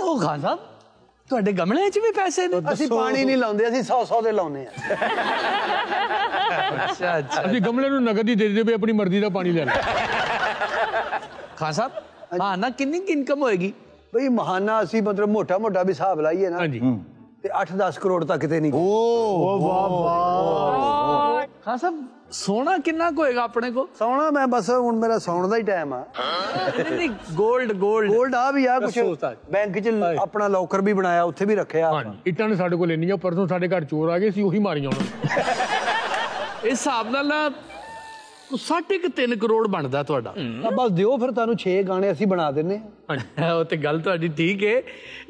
ਉਹ ਖਾਨ ਸਾਹਿਬ ਤੁਹਾਡੇ ਗਮਲਿਆਂ 'ਚ ਵੀ ਪੈਸੇ ਨੇ? ਅਸੀਂ ਪਾਣੀ ਨਹੀਂ ਲਾਉਂਦੇ, ਅਸੀਂ 100 ਦੇ ਲਾਉਂਦੇ ਆ। ਅੱਛਾ ਅਸੀਂ ਗਮਲੇ ਨੂੰ ਨਗਦ ਹੀ ਦੇ ਦਿੰਦੇ ਵੀ ਆਪਣੀ ਮਰਜ਼ੀ ਦਾ ਪਾਣੀ ਲੈ ਲੈ। ਖਾਨ ਸਾਹਿਬ ਹਾਂ ਨਾ ਕਿੰਨੀ ਇਨਕਮ ਹੋਏਗੀ ਬਈ ਮਹਾਨਾ? ਅਸੀਂ ਮਤਲਬ ਮੋਟਾ ਵੀ ਹਿਸਾਬ ਲਾਈਏ ਨਾ ਤੇ 8-10 ਕਰੋੜ ਤੱਕ ਤੇ ਨਹੀਂ। ਵਾਹ ਖਾਨ ਸਾਹਿਬ ਸੋਨਾ ਕਿੰਨਾ ਕੁ ਹੋਏਗਾ ਆਪਣੇ ਕੋਲ? ਸੋਨਾ ਮੈਂ ਬਸ ਹੁਣ ਮੇਰਾ ਸੌਣ ਦਾ ਹੀ ਟਾਈਮ ਆ। ਨਹੀਂ ਗੋਲਡ ਆ ਵੀ ਆ ਕੁਛ ਬੈਂਕ 'ਚ ਆਪਣਾ ਲੋਕਰ ਵੀ ਬਣਾਇਆ, ਉੱਥੇ ਵੀ ਰੱਖਿਆ। ਇੱਟਾਂ ਨੇ ਸਾਡੇ ਕੋਲ ਇੰਨੀਆਂ, ਪਰਸੋਂ ਸਾਡੇ ਘਰ ਚੋਰ ਆ ਗਏ ਸੀ, ਉਹੀ ਮਾਰੀਆਂ ਉਹਨਾਂ ਇਸ ਹਿਸਾਬ ਨਾਲ ਨਾ 3.5 ਕਰੋੜ ਬਣਦਾ ਤੁਹਾਡਾ। ਬਸ ਦਿਓ ਫਿਰ ਤੁਹਾਨੂੰ 6 ਗਾਣੇ ਅਸੀਂ ਬਣਾ ਦਿੰਨੇ ਆ। ਉਹ ਤੇ ਗੱਲ ਤੁਹਾਡੀ ਠੀਕ ਹੈ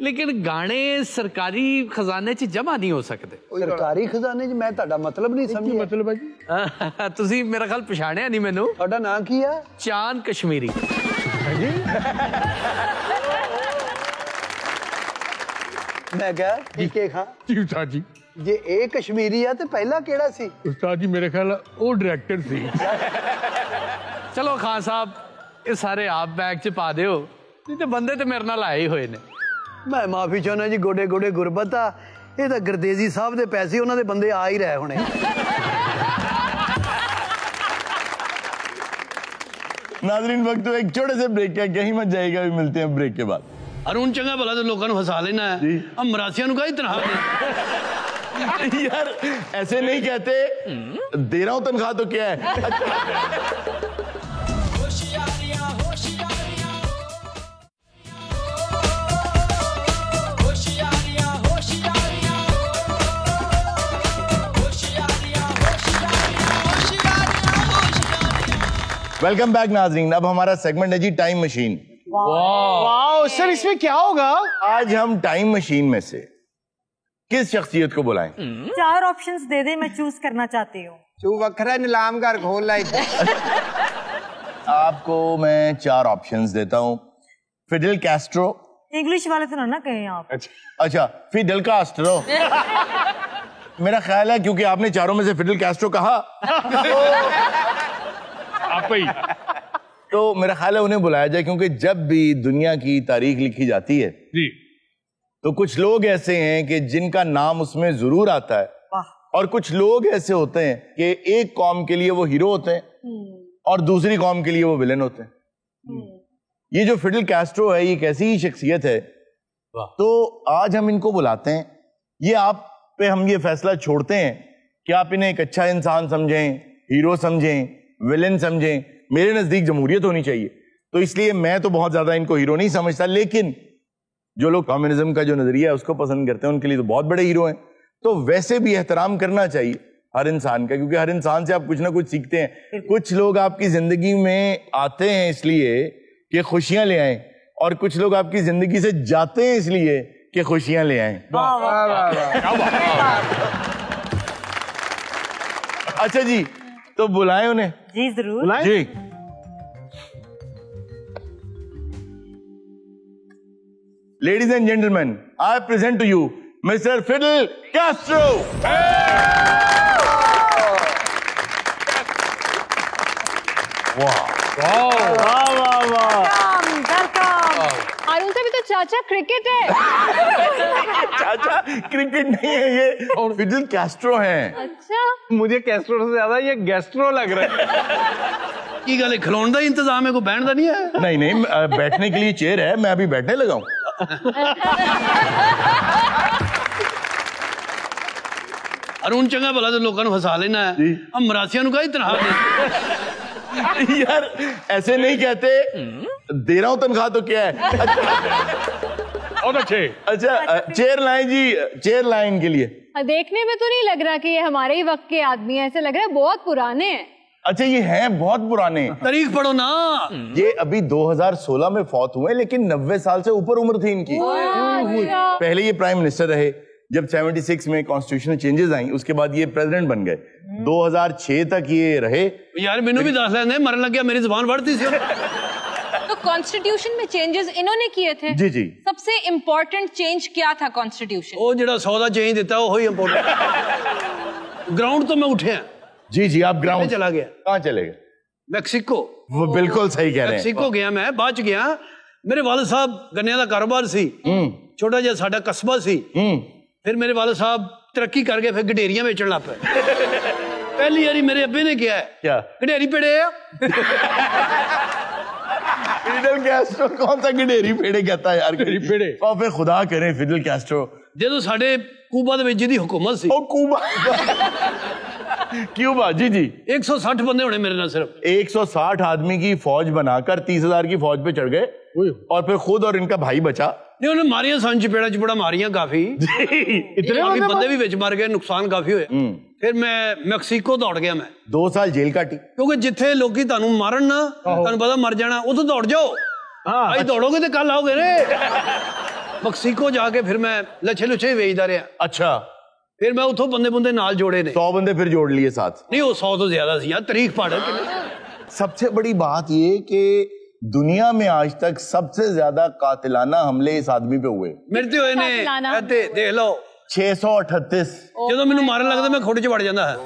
ਲੇਕਿਨ ਗਾਣੇ ਸਰਕਾਰੀ ਖਜ਼ਾਨੇ 'ਚ ਜਮਾ ਨਹੀਂ ਹੋ ਸਕਦੇ। ਸਰਕਾਰੀ ਖਜ਼ਾਨੇ 'ਚ ਮੈਂ ਤੁਹਾਡਾ ਮਤਲਬ ਨਹੀਂ ਸਮਝਿਆ। ਮਤਲਬ ਹੈ ਜੀ ਤੁਸੀਂ ਮੇਰਾ ਖਿਆਲ ਪਛਾਣਿਆ ਨਹੀਂ ਮੈਨੂੰ। ਤੁਹਾਡਾ ਨਾਂ ਕੀ ਆ? ਚਾਂਦ ਕਸ਼ਮੀਰੀ। ਮੈਂ ਕਿਹਾ ਟੀਕੇ ਖਾਂ ਜੀ ਉਸਤਾਦ ਜੀ। ਜੇ ਇਹ ਕਸ਼ਮੀਰੀ ਆ ਤੇ ਪਹਿਲਾਂ ਕਿਹੜਾ ਸੀ? ਉਸਤਾਦ ਜੀ ਮੇਰੇ ਖਿਆਲ ਉਹ ਡਾਇਰੈਕਟਰ ਸੀ। ਚਲੋ ਖਾਨ ਸਾਹਿਬ ਇਹ ਸਾਰੇ ਆਪ ਬੈਗ 'ਚ ਪਾ ਦਿਓ, ਨਹੀਂ ਤੇ ਬੰਦੇ ਤੇ ਮੇਰੇ ਨਾਲ ਆਏ ਹੋਏ ਨੇ। ਮੈਂ ਮਾਫੀ ਚਾਹੁੰਦਾ ਜੀ, ਗੋਡੇ ਗੁਰਬਤ ਆ। ਇਹ ਤਾਂ ਗੁਰਦੇਜ਼ੀ ਸਾਹਿਬ ਦੇ ਪੈਸੇ, ਉਹਨਾਂ ਦੇ ਬੰਦੇ ਆ ਹੀ ਰਹੇ ਹੋਣੇ। नाज़रीन वक्त तो एक छोटे से ब्रेक का, कहीं मत जाएगा, भी मिलते हैं ब्रेक के बाद। अरुण चंगा भला तो लोगों को हंसा लेना है, हम मरासिया नु कहीं तनख्वाह यार ऐसे नहीं कहते, दे रहा हूं तनख्वाह तो क्या है। वेलकम बैक नाज़रीन। अब हमारा सेगमेंट है जी टाइम मशीन। वाह सर, इसमें क्या होगा? आज हम टाइम मशीन में से किस शख्सियत को बुलाएं? 4 ऑप्शंस दे दे, मैं चूज करना चाहती हूँ। तू वखरा नीलाम घर खोल लाई। आपको मैं 4 ऑप्शंस देता हूँ। Fidel Castro. इंग्लिश वाले तो ना कहें आप। अच्छा फिडेल कास्ट्रो। मेरा ख्याल है क्योंकि आपने चारों में से फिडेल कैस्ट्रो कहा आप ही। तो मेरा ख्याल है उन्हें बुलाया जाए, क्योंकि जब भी दुनिया की तारीख लिखी जाती है जी तो कुछ लोग ऐसे हैं कि जिनका नाम उसमें जरूर आता है, और कुछ लोग ऐसे होते हैं कि एक कौम के लिए वो हीरो होते हैं और दूसरी कौम के लिए वो विलेन होते हैं। ये जो फिडेल कैस्ट्रो है, ये कैसी ही शख्सियत है। तो आज हम इनको बुलाते हैं। ये आप पे हम ये फैसला छोड़ते हैं कि आप इन्हें एक अच्छा इंसान समझें, हीरो समझें, विलेन समझें। मेरे नजदीक जमहूरियत होनी चाहिए, तो इसलिए मैं तो बहुत ज्यादा इनको हीरो नहीं समझता, लेकिन जो लोग कम्युनिज्म का जो नजरिया है उसको पसंद करते हैं, उनके लिए तो बहुत बड़े हीरो हैं। तो वैसे भी एहतराम करना चाहिए हर इंसान का, क्योंकि हर इंसान से आप कुछ ना कुछ सीखते हैं। कुछ लोग आपकी जिंदगी में आते हैं इसलिए कि खुशियां ले आए, और कुछ लोग आपकी जिंदगी से जाते हैं इसलिए कि खुशियां ले आए। अच्छा जी, तो बुलाएं उन्हें। जी जरूर। जी ladies and gentleman, I present to you mister Fidel Castro. Arun से भी तो चाचा क्रिकेट है। चाचा क्रिकेट नहीं है, ये फिडेल कैस्ट्रो हैं। अच्छा, मुझे कैस्ट्रो से ज्यादा ये गैस्ट्रो लग रहा है। की गल खिलौने का इंतजाम है, कोई बैठने का नहीं है? नहीं नहीं, बैठने के लिए चेयर है, मैं अभी बैठने लगा हूं। अरुण चंगा भला तो लोगों को हंसा लेना है, हम मरासिया नु कहीं तनख्वाह यार ऐसे नहीं कहते, दे रहा हूं तनख्वाह तो क्या है। बहुत अच्छे। अच्छा चेयर लाएं जी, चेयर लाएं इनके लिए। देखने में तो नहीं लग रहा कि ये हमारे ही वक्त के आदमी हैं, ऐसे लग रहा है बहुत पुराने हैं। अच्छा ये हैं बहुत पुराने। तारीख पढ़ो ना। ये अभी 2016 में फौत हुए, लेकिन 90 साल से ऊपर उम्र थी इनकी। पहले ये प्राइम मिनिस्टर रहे, जब 76 में कॉन्स्टिट्यूशनल चेंजेस आई उसके बाद ये प्रेसिडेंट बन गए। 2006 तक ये रहे। यार मैंने भी दस लेने मरन लग गया, मेरी जुबान बढ़ती सी। तो कॉन्स्टिट्यूशन में चेंजेस इन्होंने किए थे। जी जी। सबसे इम्पोर्टेंट चेंज क्या था कॉन्स्टिट्यूशन? वो जड़ा 100 दा चेंज देता है वही इम्पोर्टेंट। ग्राउंड तो मैं उठे हैं। जी जी, आप ग्राउंड चला गया। कहाँ चले गए? मैक्सिको। वो बिल्कुल सही कह रहे हैं। मैक्सिको गया मैं, बाद च गया। मेरे वाले साहब गन्ने का कारोबार सी, छोटा जिहा साडा कस्बा सी। फिर मेरे वाले साहब तरक्की करके फिर गडेरियां बेचन लग पे। पहली बारी मेरे अब्बे ने किया है क्या? गडेरी पेड़े आ। फिडेल कैस्ट्रो कौन सा गडेरी पेड़े कहता है यार? गडेरी पेड़े। और फिर खुदा करे फिडेल कैस्ट्रो जो साडे कूबा दे विच जिहदी हुकूमत सी। ओ कूबा। क्यूबा। जी जी। 160 बंदे होने मेरे नाल सिर्फ। 160 आदमी की फौज बनाकर 30,000 की फौज पे चढ़ गए और फिर खुद और इनका भाई बचा। नहीं उन्हें मारिया सन चपेड़ा चुपड़ा मारियां काफी। इतने बंदे भी विच मर गए, नुकसान काफी होया। फिर मैं मैक्सिको दौड़ गया। मैं 2 साल जेल काटी, क्योंकि जिथे लोग तुहानू मारन ना, तुहानू पता मर जाना, उतो दौड़ जाओ। आज दौड़ोगे तो कल आओगे रे। मैक्सिको जाके फिर मैं लच्छे लुच्छे बेचदा रहा। अच्छा। फिर मैं उतो बंदे बुंदे नाल जोड़े ने। 100 बंदे फिर जोड़ लिए साथ। नहीं वो 100 तो ज्यादा सी यार, तारीख पढ़। सबसे बड़ी बात ये कि दुनिया में आज तक सबसे ज्यादा कातिलाना हमले इस आदमी पे हुए। मरते हुए ने देख लो 638। जो मैंने मारन लगता मैं खोटे च वड़ जाता है।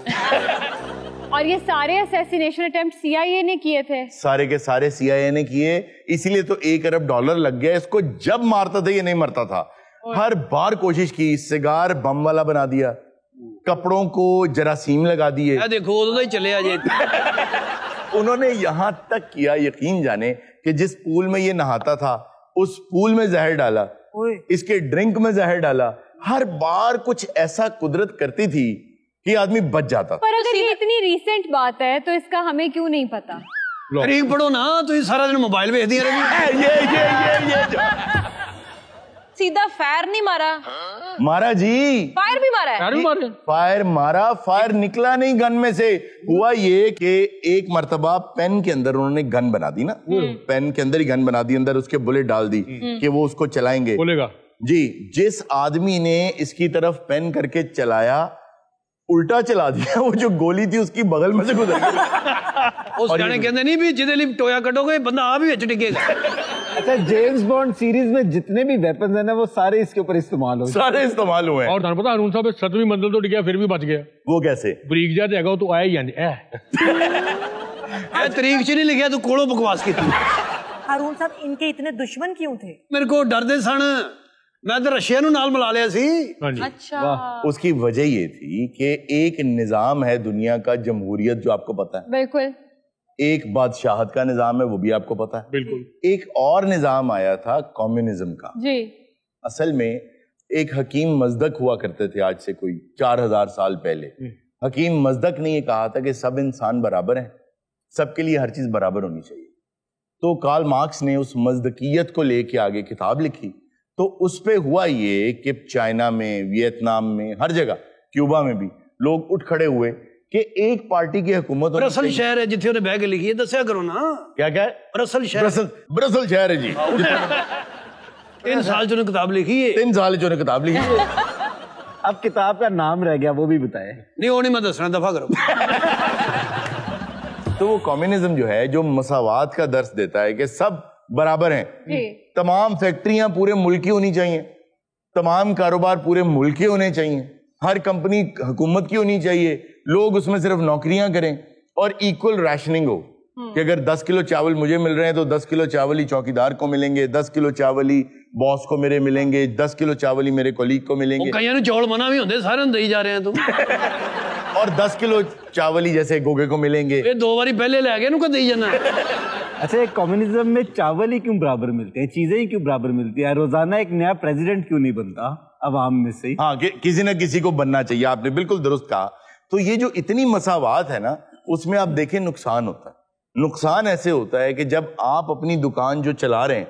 और ये सारे असैसिनेशन अटेम्प्ट CIA ने किए थे। सारे के सारे CIA ने किए, इसीलिए तो $1 अरब लग गया इसको। जब मारता था ये नहीं मरता था, हर बार कोशिश की। सिगार बम वाला बना दिया, कपड़ों को जरासीम लगा दिए। देखो उधर ही चले आ जाए। उन्होंने यहां तक किया, यकीन जाने, कि जिस पूल में ये नहाता था उस पूल में जहर डाला, इसके ड्रिंक में जहर डाला। हर बार कुछ ऐसा कुदरत करती थी कि आदमी बच जाता। पर अगर ये इतनी रीसेंट बात है तो इसका हमें क्यों नहीं पता? तारीख पढ़ो ना, तो सारा दिन मोबाइल भेज दिया। ये सीधा फायर नहीं मारा? मारा जी, फायर भी मारा है। फायर मारा, फायर निकला नहीं गन में से। हुआ ये कि एक मर्तबा पेन के अंदर उन्होंने गन बना दी ना, पेन के अंदर ही गन बना दी, अंदर उसके बुलेट डाल दी कि वो उसको चलाएंगे। बोलेगा जी। जिस आदमी ने इसकी तरफ पेन करके चलाया, उल्टा चला दिया। वो जो गोली थी उसकी बगल में से गुजर गई। उस गाने कहते नहीं भी जिदे लिए टोया कटोगे बंदा आप ही विच टिकेगा। अच्छा, जेम्स बॉन्ड सीरीज में जितने भी वेपन्स हैं ना वो सारे इसके ऊपर इस्तेमाल हुए। सारे इस्तेमाल हुए। और तुहानू पता अरुण साहब 7वीं मंजिल तो डिग्या फिर भी बच गया। वो कैसे? बरीक जा जाएगा तो आया ही नहीं। तारीख च नहीं लिखा, तू कोड़ो बकवास की। हारून साहब इनके इतने दुश्मन क्यों थे? मेरे को डरदे सन, मैं तो रशिया नू नाल मिला लिया सी। अच्छा। उसकी वजह ये थी कि एक निजाम है दुनिया का, जमहूरियत, जो आपको पता है। बिल्कुल। एक बादशाहत का निजाम है, वो भी आपको पता है। बिल्कुल। एक और निजाम आया था कम्युनिज्म का। जी। असल में एक हकीम मजदक हुआ करते थे, आज से कोई 4000 साल पहले। हकीम मजदक ने ये कहा था कि सब इंसान बराबर हैं, सबके लिए हर चीज बराबर होनी चाहिए। तो कार्ल मार्क्स ने उस मजदकियत को लेके आगे किताब लिखी। तो उस पे हुआ ये कि चाइना में, वियतनाम में, हर जगह, क्यूबा में भी लोग उठ खड़े हुए कि एक पार्टी की हुकूमत। ब्रसल शहर है जिथे उन्हें बह के लिखी है, दस्या करो ना। क्या क्या है? ब्रसल शहर। ब्रसल शहर है जी। 3 साल जो किताब लिखी है। 3 साल जो किताब लिखी है। अब किताब का नाम रह गया, वो भी बताए। नहीं वो नहीं मैं दसना, दफा करो। तो वो कम्युनिज्म जो है, जो मसावात का दर्स देता है कि सब बराबर हैं, तमाम फैक्ट्रियां पूरे मुल्क की होनी चाहिए, तमाम कारोबार पूरे मुल्क के होने चाहिए, हर कंपनी हुकूमत की होनी चाहिए, लोग उसमें सिर्फ नौकरियां करें और इक्वल राशनिंग हो कि अगर 10 किलो चावल मुझे मिल रहे हैं तो 10 किलो चावल ही चौकीदार को मिलेंगे, 10 किलो चावल ही बॉस को मेरे मिलेंगे, 10 किलो चावल ही मेरे कोलीग को मिलेंगे। कईयां चौल मना भी होंगे, सारे दे जा रहे हैं तुम। और 10 किलो चावल ही जैसे गोगे को मिलेंगे। ये 2 बारी पहले ले गए नुका दे जाना। अच्छा, एक कम्युनिज्म में चावल ही क्यों बराबर मिलते हैं, चीजें ही क्यों बराबर मिलती है? रोजाना एक नया प्रेसिडेंट क्यों नहीं बनता अवाम में से? हाँ, किसी न किसी को बनना चाहिए। आपने बिल्कुल दुरुस्त कहा। तो ये जो इतनी मसावात है ना, उसमें आप देखें नुकसान होता है। नुकसान ऐसे होता है कि जब आप अपनी दुकान जो चला रहे हैं,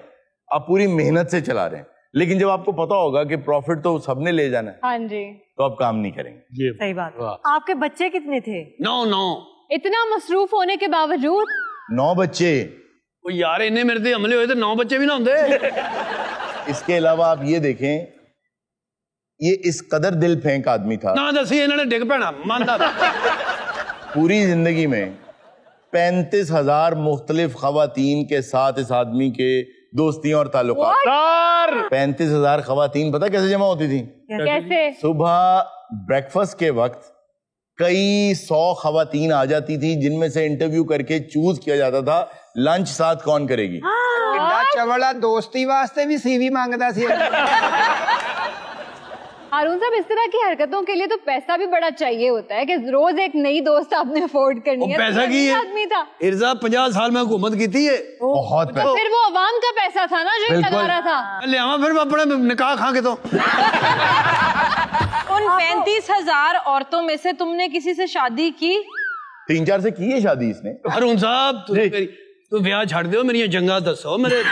आप पूरी मेहनत से चला रहे हैं, लेकिन जब आपको पता होगा कि प्रॉफिट तो सबने ले जाना है, हाँ जी, तो आप काम नहीं करेंगे। सही बात। आपके बच्चे कितने थे? 9। इतना मसरूफ होने के बावजूद 9 बच्चे। ओ यार इन्हें मेरे ते हमले हुए तो 9 बच्चे भी ना होंगे। इसके अलावा आप ये देखें, ये इस कदर दिल फेंक आदमी था ना दसी इन्होंने डिग पैना मानता पूरी जिंदगी में 35,000 मुख्तलिफ खवातीन के साथ इस आदमी के दोस्तियां और ताल्लुकात। 35,000 खवातीन पता कैसे जमा होती थी? कैसे? सुबह ब्रेकफास्ट के वक्त कई 100 खवातीन आ जाती थी जिनमें से इंटरव्यू करके चूज किया जाता था लंच साथ कौन करेगी। चवड़ा दोस्ती वास्ते भी सीवी मांगता सी। हारून साहब, इस तरह की हरकतों के लिए तो पैसा भी बड़ा चाहिए होता है कि रोज एक नई दोस्त आपने अफोर्ड करनी है। पैसा की है आदमी था इर्जा 50 साल में हुकूमत की थी। बहुत तो पैसा। फिर वो अवाम का पैसा था ना जो लगा रहा था। ले आवा फिर अपने निकाह खा के तो उन 35,000 औरतों में से तुमने किसी से शादी की? 3-4 से की है शादी इसने। हारून साहब तू ब्याह छाड़ दो, मेरी जंगा दसो मेरे।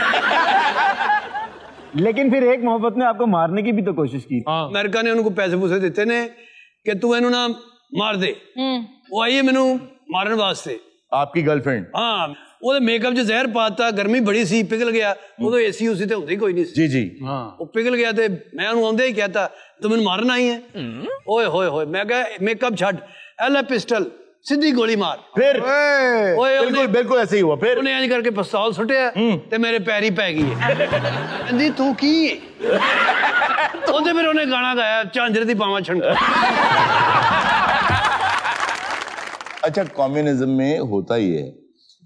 लेकिन फिर एक मोहब्बत ने आपको मारने की भी तो कोशिश की। अमेरिका ने उनको पैसे पूसे दिते ने कि तू इन्हू ना मार दे। वो आई है मैनू मारन वास्ते। आपकी गर्लफ्रेंड? हाँ, वो मेकअप च जहर पाता, गर्मी बड़ी सी, पिघल गया। वो तो एसी उसी ते होंदी कोई नहीं। जी जी। हाँ, वो पिघल गया थे। मैं उन्होंने आंदे ही कहता तू मैनू मारन आई है। ओए होए होए, मैं कहा मेकअप छड़, एला पिस्टल, सीधी गोली मार। फिर बिल्कुल बिल्कुल ऐसे ही हुआ। फिर उन्हें इंज करके पिस्तौल सुटिया ते मेरे पैरी पै गई कहंदी तू की ओदे फिर उन्हें गाना गाया झांझर दी पावा छंड। अच्छा, कम्युनिज्म में होता ही है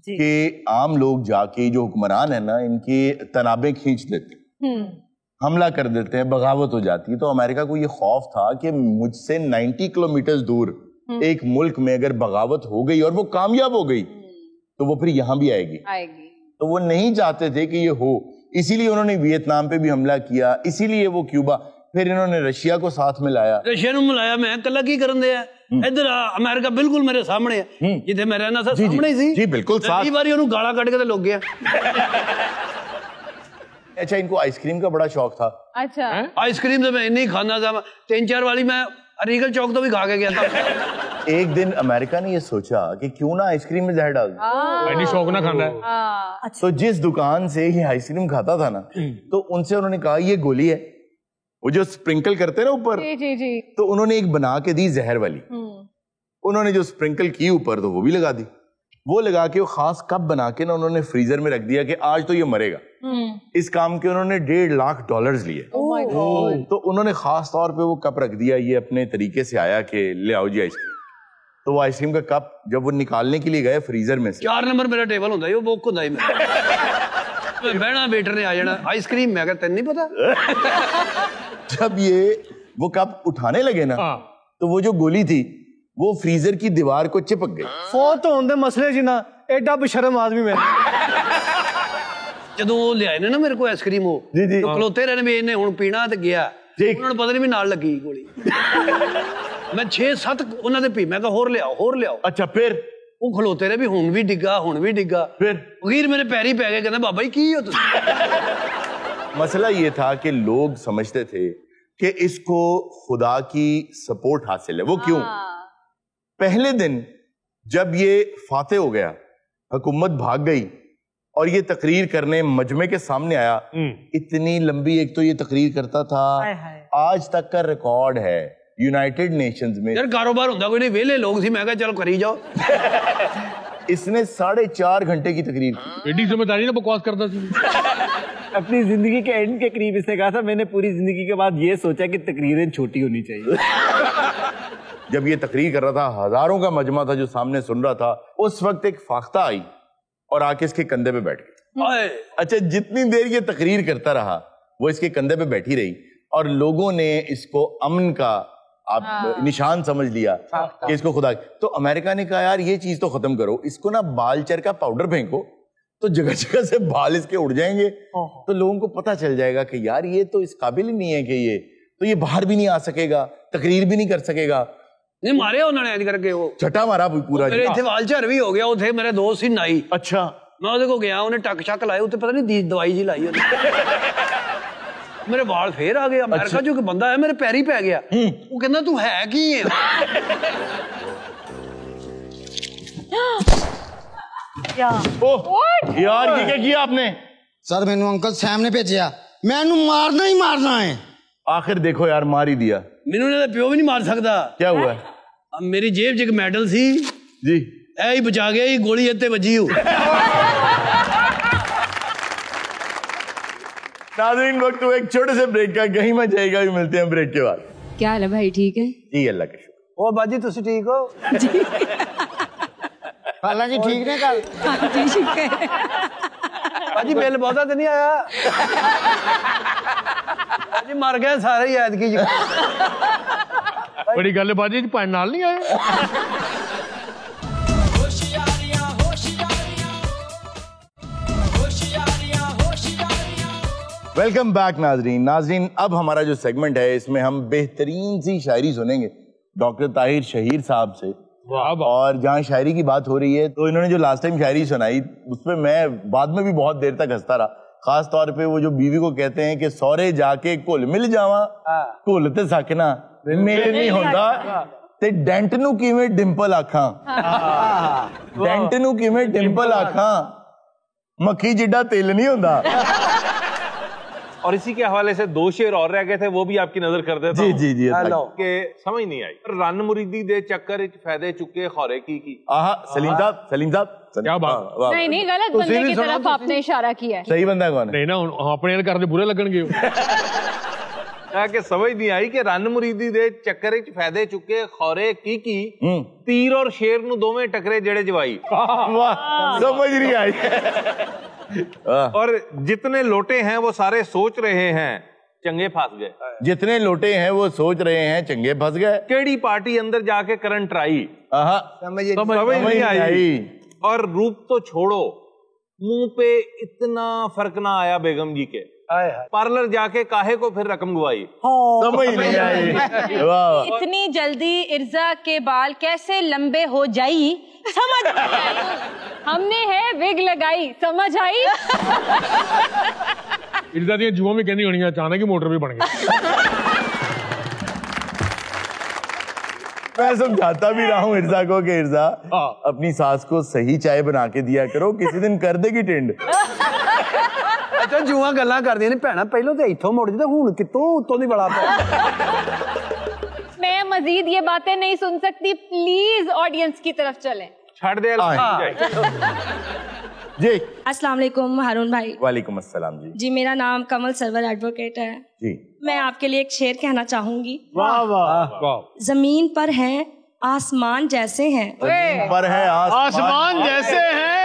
कि आम लोग जाके जो हुक्मरान है ना, इनकी तनाबें खींच लेते, हमला कर देते हैं, बगावत हो जाती है। तो अमेरिका को ये खौफ था कि मुझसे 90 किलोमीटर दूर एक मुल्क में अगर बगावत हो गई और वो कामयाब हो गई तो वो फिर यहां भी आएगी। तो वो नहीं चाहते थे कि ये हो, इसीलिए उन्होंने वियतनाम पे भी हमला किया, इसीलिए वो क्यूबा, फिर इन्होंने रशिया को साथ में लाया। रशिया ਨੂੰ ਮਿਲਾਇਆ मैं कला की करन दिया इधर अमेरिका बिल्कुल मेरे सामने है, जिथे मैं रहना था सामने ही सी। जी बिल्कुल साथ। कई बारी उन्होंने गाला कट के तो लग गया। अच्छा, इनको आइसक्रीम का बड़ा शौक था। अच्छा, आइसक्रीम तो मैं नहीं खाना था, 3-4 वाली मैं अरीगल चौक तो भी खा के गया था। एक दिन अमेरिका ने ये सोचा कि क्यों ना आइसक्रीम में जहर डाल दें। मैंने शौक ना खाना है। तो जिस दुकान से ये आइसक्रीम खाता था ना, तो उनसे उन्होंने कहा ये गोली है, वो जो स्प्रिंकल करते हैं ना ऊपर, जी जी। तो उन्होंने एक बना के दी जहर वाली। उन्होंने जो स्प्रिंकल की ऊपर, तो वो भी लगा दी। वो लगा के वो खास कप बना के ना उन्होंने फ्रीजर में रख दिया कि आज तो ये मरेगा। इस काम के उन्होंने $1.5 लाख लिए। तो उन्होंने खास तौर पे वो कप रख दिया, ये अपने तरीके से आया कि ले आओ जी आइसक्रीम। तो वो आइसक्रीम का कप जब वो निकालने के लिए गए फ्रीजर में से, 4 नंबर मेरा टेबल होता है, वो बुक होता है। मैं बहना वेटर ने आ जाना आइसक्रीम, मैं कहता नहीं पता। जब ये वो कप उठाने लगे ना, तो वो जो गोली थी वो फ्रीजर की दीवार को चिपक गई। फौत होने दे मसले च ना एडा बेशरम आदमी मैं। ਜਦੋਂ ਉਹ ਲਿਆਏ ਨੇ ਨਾ ਮੇਰੇ ਕੋਲ ਆਈਸਕ੍ਰੀਮ, ਉਹ ਖਲੋਤੇ ਰਹੇ ਨੇ ਵੀ ਇਹਨੇ ਹੁਣ ਪੀਣਾ ਤੇ ਗਿਆ, ਉਹਨਾਂ ਨੂੰ ਪਤਾ ਨਹੀਂ ਵੀ ਨਾਲ ਲੱਗੀ ਗੋਲੀ। ਮੈਂ 6-7 ਉਹਨਾਂ ਦੇ ਪੀ, ਮੈਂ ਕਿਹਾ ਹੋਰ ਲਿਆਓ ਹੋਰ ਲਿਆਓ। ਅੱਛਾ, ਫਿਰ ਉਹ ਖਲੋਤੇ ਰਹੇ ਵੀ ਹੁਣ ਵੀ ਡਿੱਗਾ ਹੁਣ ਵੀ ਡਿੱਗਾ। ਫਿਰ ਅਖੀਰ ਮੇਰੇ ਪੈਰੀ ਪੈ ਗਏ, ਕਹਿੰਦਾ ਬਾਬਾ ਜੀ ਕੀ ਹੋ ਤੁਸੀਂ। मसला ये था कि लोग समझते थे कि इसको खुदा की सपोर्ट हासिल है। वो क्यों? पहले दिन जब ये फाते हो गया, हुकूमत भाग गई और ये तकरीर करने मजमे के सामने आया, इतनी लंबी एक तो ये तकरीर करता था, आज तक का रिकॉर्ड है यूनाइटेड नेशंस में। यार कारोबार होता कोई नहीं, वेले लोग सी, मैं कहा चलो करी जाओ। इसने 4.5 घंटे की तकरीर की। एडी जिम्मेदारी ना बकवास करता थी। अपनी जिंदगी के एंड के करीब इसने कहा था, मैंने पूरी जिंदगी के बाद ये सोचा कि तकरीरें छोटी होनी चाहिए। जब ये तकरीर कर रहा था, हजारों का मजमा था जो सामने सुन रहा था, उस वक्त एक फाख्ता आई और आके इसके कंधे पे बैठ गई। अच्छा, जितनी देर ये तकरीर करता रहा वो इसके कंधे पे बैठी रही और लोगों ने इसको अमन का निशान समझ लिया कि इसको खुदा। तो अमेरिका ने कहा यार ये चीज तो खत्म करो, इसको ना बालचर का पाउडर फेंको तो जगह जगह से बाल इसके उड़ जाएंगे, तो लोगों को पता चल जाएगा कि यार ये तो इस काबिल ही नहीं है कि ये बाहर भी नहीं आ सकेगा, तकरीर भी नहीं कर सकेगा। नहीं मारे उन्होंने ऐड करके, वो छटा मारा पूरा। मेरे इतने वालचर भी हो गया, उथे मेरे दोस्त ही नाई। अच्छा, मैं उधर को गया, उन्हें टक शक लाए, उते पता नहीं दवाई जी लाई मेरे बाल फिर आ गया। अमेरिका जो बंदा है मेरे पैरी पै गया, वो कहना तू है की है। क्या ओह यार ये क्या किया आपने? सर मैनू अंकल सैम ने भेजा, मैनू मारना ही मारना है। आखिर देखो यार मार ही दिया। मैनू ने प्यो भी नहीं मार सकता। क्या हुआ? मेरी जेब च एक मेडल सी जी, ऐ ही बचा गया, ही गोली इत्ते बजी हो। नाज़रीन वक्त हुआ एक छोटे से ब्रेक का, कहीं मत जाएगा, भी मिलते हैं ब्रेक के बाद। क्या हाल है भाई, ठीक है? जी अल्लाह का शुक्र। ओ बाजी तुसी ठीक हो? खाला जी ठीक ने कल? ठीक है। बाजी बिल बहुता तो नहीं आया? बाजी मर गए सारे ही ऐतकी। बड़ी गल है बाजी, पानी नाल नहीं आए। वेलकम बैक नाजरीन, अब हमारा जो सेगमेंट है इसमें हम बेहतरीन सी शायरी सुनेंगे डॉक्टर ताहिर शहीर साहब से। और जहाँ शायरी की बात हो रही है तो इन्होंने जो लास्ट टाइम शायरी सुनाई उसमें मैं बाद में भी बहुत देर तक हंसता रहा, खास तौर पे वो जो बीवी को कहते हैं कि सौरे जाके घुल मिल जावा, घुल ते सकना मेरे नहीं होता, ते डेंट नू किवें डिंपल आखां, डेंट नू किवें डिंपल आखां, मक्खी जिड्डा तेल नहीं होता। और इसी के हवाले से 2 शेर और रह गए थे, वो भी आपकी नजर कर देता हूं। जी के समझ नहीं आई। रन मुरीदी दे चक्कर विच फायदे चुके खौरे की। आहा सलीम साहब क्या बात? नहीं गलत बंदे की तरफ आपने इशारा किया है। सही बंदा कौन है? नहीं ना अपने करते बुरे लगन के समझ नहीं आई कि रन मुरीदी दे चक्कर विच फायदे चुके खौरे की तीर और शेर नु दोवें टकरे जेड़े जवाई। वाह समझ नहीं आई। और जितने लोटे हैं वो सारे सोच रहे हैं चंगे फंस गए। जितने लोटे हैं वो सोच रहे हैं चंगे फंस गए। केड़ी पार्टी अंदर जाके करंट ट्राई, समझ नहीं आई। और रूप तो छोड़ो, मुंह पे इतना फर्क ना आया बेगम जी के, पार्लर जाके काहे को फिर रकम गवाई। समझ नहीं आई। वाह इतनी जल्दी इर्जा के बाल कैसे लंबे हो जाई, समझ नहीं आई। हमने है विग लगाई, समझ आई। इर्जा दी जुआ में कहनी होनी अचानक ही मोटर भी बन गई। मैं समझाता भी रहा हूँ इर्जा को कि इर्जा अपनी सास को सही चाय बना के दिया करो, किसी दिन कर देगी टेंड। अच्छा जुआ गल्लां करदियां ने भैणा, पहलों तो इत्थों मुड़ जाते, हुण कितों उत्तों दी बड़ा मैं मजीद ये बातें नहीं सुन सकती, प्लीज ऑडियंस की तरफ चलें। छड़ दे जी। अस्सलाम वालेकुम हारून भाई। वालेकुम अस्सलाम जी। जी मेरा नाम कमल सरवर एडवोकेट है जी। मैं आपके लिए एक शेर कहना चाहूंगी। वाह वाह वाह। जमीन पर हैं आसमान जैसे हैं, पर है आसमान जैसे हैं,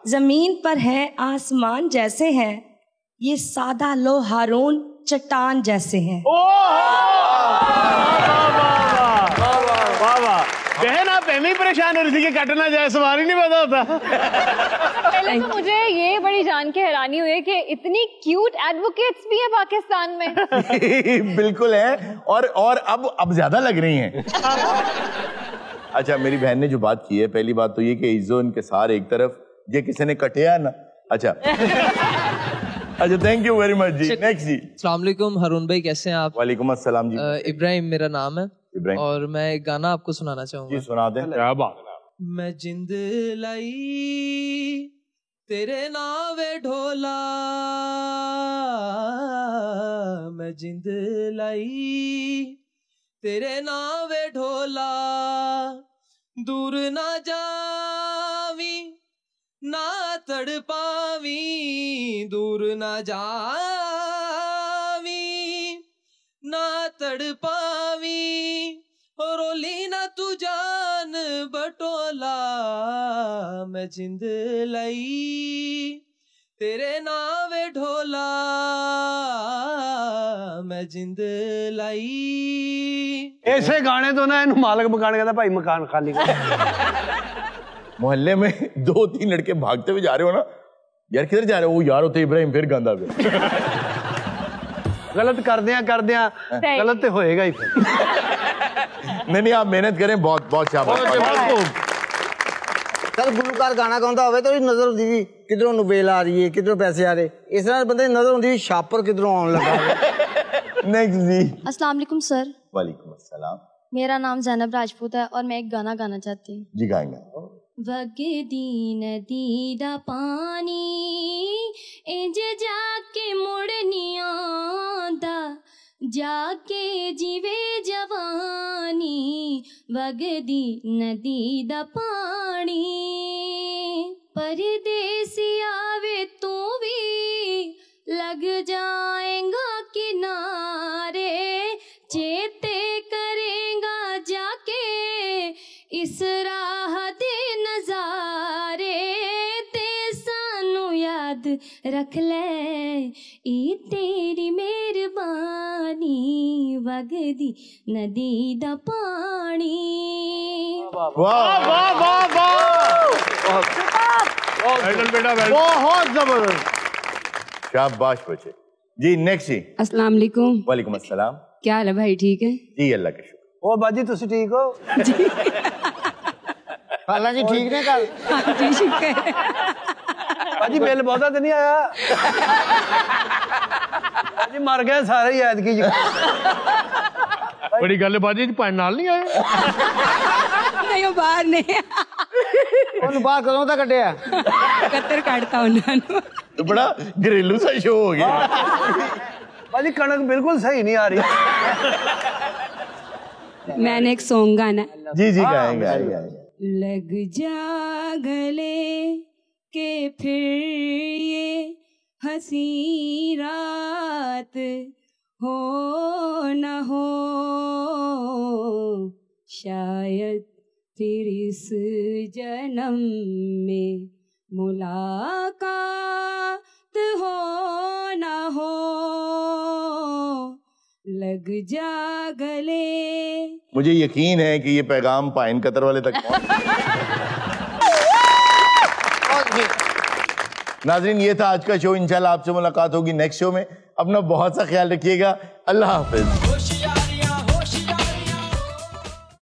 जमीन पर हैं आसमान जैसे हैं, ये सादा लो हारून चट्टान जैसे हैं। बहन आप पहले ही परेशान हो रही थी कि कटना जाए, सवारी नहीं पता होता। पहले तो मुझे ये बड़ी जान के हैरानी हुई कि इतनी क्यूट एडवोकेट्स भी हैं पाकिस्तान में। बिल्कुल है, और अब ज्यादा लग रही हैं। अच्छा मेरी बहन ने जो बात की है, पहली बात तो ये कि इज्जो इनके सार एक तरफ, ये किसी ने कटिया ना। अच्छा अच्छा थैंक यू वेरी मच जी। नेक्स्ट जी। अस्सलाम वालेकुम हारून भाई, कैसे हैं आप? वालेकुम अस्सलाम जी। इब्राहिम मेरा नाम है इब्राहिम। और मैं एक गाना आपको सुनाना चाहूंगा। जी सुना दें। क्या बात। मैं जिंद लाई तेरे नावे ढोला, मैं जिंद लाई तेरे नावे ढोला, दूर ना जावी ना तड़पावी, दूर ना जावी ना तड़पावी, रोली ना तू जान बटोला, मैं जिंद लाई तेरे नावे ढोला, मैं जिंद लाई। ऐसे गाने तो ना इन्हू मालक मकान कहता भाई मकान खाली कर। मोहल्ले में 2-3 लड़के भागते हुए जा रहे हो ना, यार किधर जा रहे हो? वो यार होते इब्राहिम फिर गांदा पे। गलत कर दिया गलत तो होएगा ही फिर। नहीं आप मेहनत करें, बहुत बहुत शाबाश। सर गुलकार गाना गाਉਂਦਾ ਹੋਵੇ ਤਾਂ ਨਜ਼ਰ ਹੁੰਦੀ ਵੀ ਕਿਧਰੋਂ ਨੂੰ ਬੇਲ ਆ ਰਹੀ ਹੈ, ਕਿਧਰੋਂ ਪੈਸੇ ਆ ਰਹੇ, ਇਸ ਨਾਲ ਬੰਦੇ ਦੀ ਨਜ਼ਰ ਹੁੰਦੀ ਵੀ ਛਾਪਰ ਕਿਧਰੋਂ ਆਉਣ ਲੱਗਾ ਹੈ। नेक्स्ट जी। अस्सलाम वालेकुम सर। वालेकुम अस्सलाम। मेरा नाम जैनब राजपूत है और मैं एक गाना गाना चाहती हूँ। जी गाएंगे। वगदी नदी दा पानी इंज जाके मुड़ नी आंदा जाके जीवे जवानी वगदी नदी दा पानी परदेसी आवे तू भी लग जाएगा किनारे चेते करेगा जाके इस राह दे नजारे ते सानू याद रख ले ई तेरी मेहरबानी वगदी नदी दा पानी। वाह वाह वाह वाह बेटा बहुत जबरदस्त। शाबाश बच्चे जी। नेक्स्ट जी। अस्सलाम वालेकुम। वालेकुम अस्सलाम। क्या हाल है भाई, ठीक है जी? अल्लाह का शुक्र। ओ बाजी तुसी ठीक हो? जी खाला जी ठीक ने कल? जी शुक्र। बाजी बिल बहुता तो नहीं आया? बाजी मर गए सारे ही ऐतकी जी। बड़ी गल है बाजी, भाई नाल नहीं आए? नहीं वो बाहर नहीं, ਉਹਨੂੰ ਬਾਹਰ ਕਦੋਂ ਤੱਕ ਕੱਢਿਆ? कतर काटता उन्होंने। तो बड़ा घरेलू सा शो हो गया। बाजी कणक बिल्कुल सही नहीं आ रही। मैंने एक सॉन्ग गाना। जी जी गाएंगे। लग जा गले के फिर ये हंसी रात हो न हो शायद फिर इस जन्म में मुलाकात हो न हो लग जा गले। मुझे यकीन है कि ये पैगाम पाइन कतर वाले तक नाज़रीन, ये था आज का शो। इंशाल्लाह आपसे मुलाकात होगी नेक्स्ट शो में। अपना बहुत सा ख्याल रखिएगा। अल्लाह हाफिज।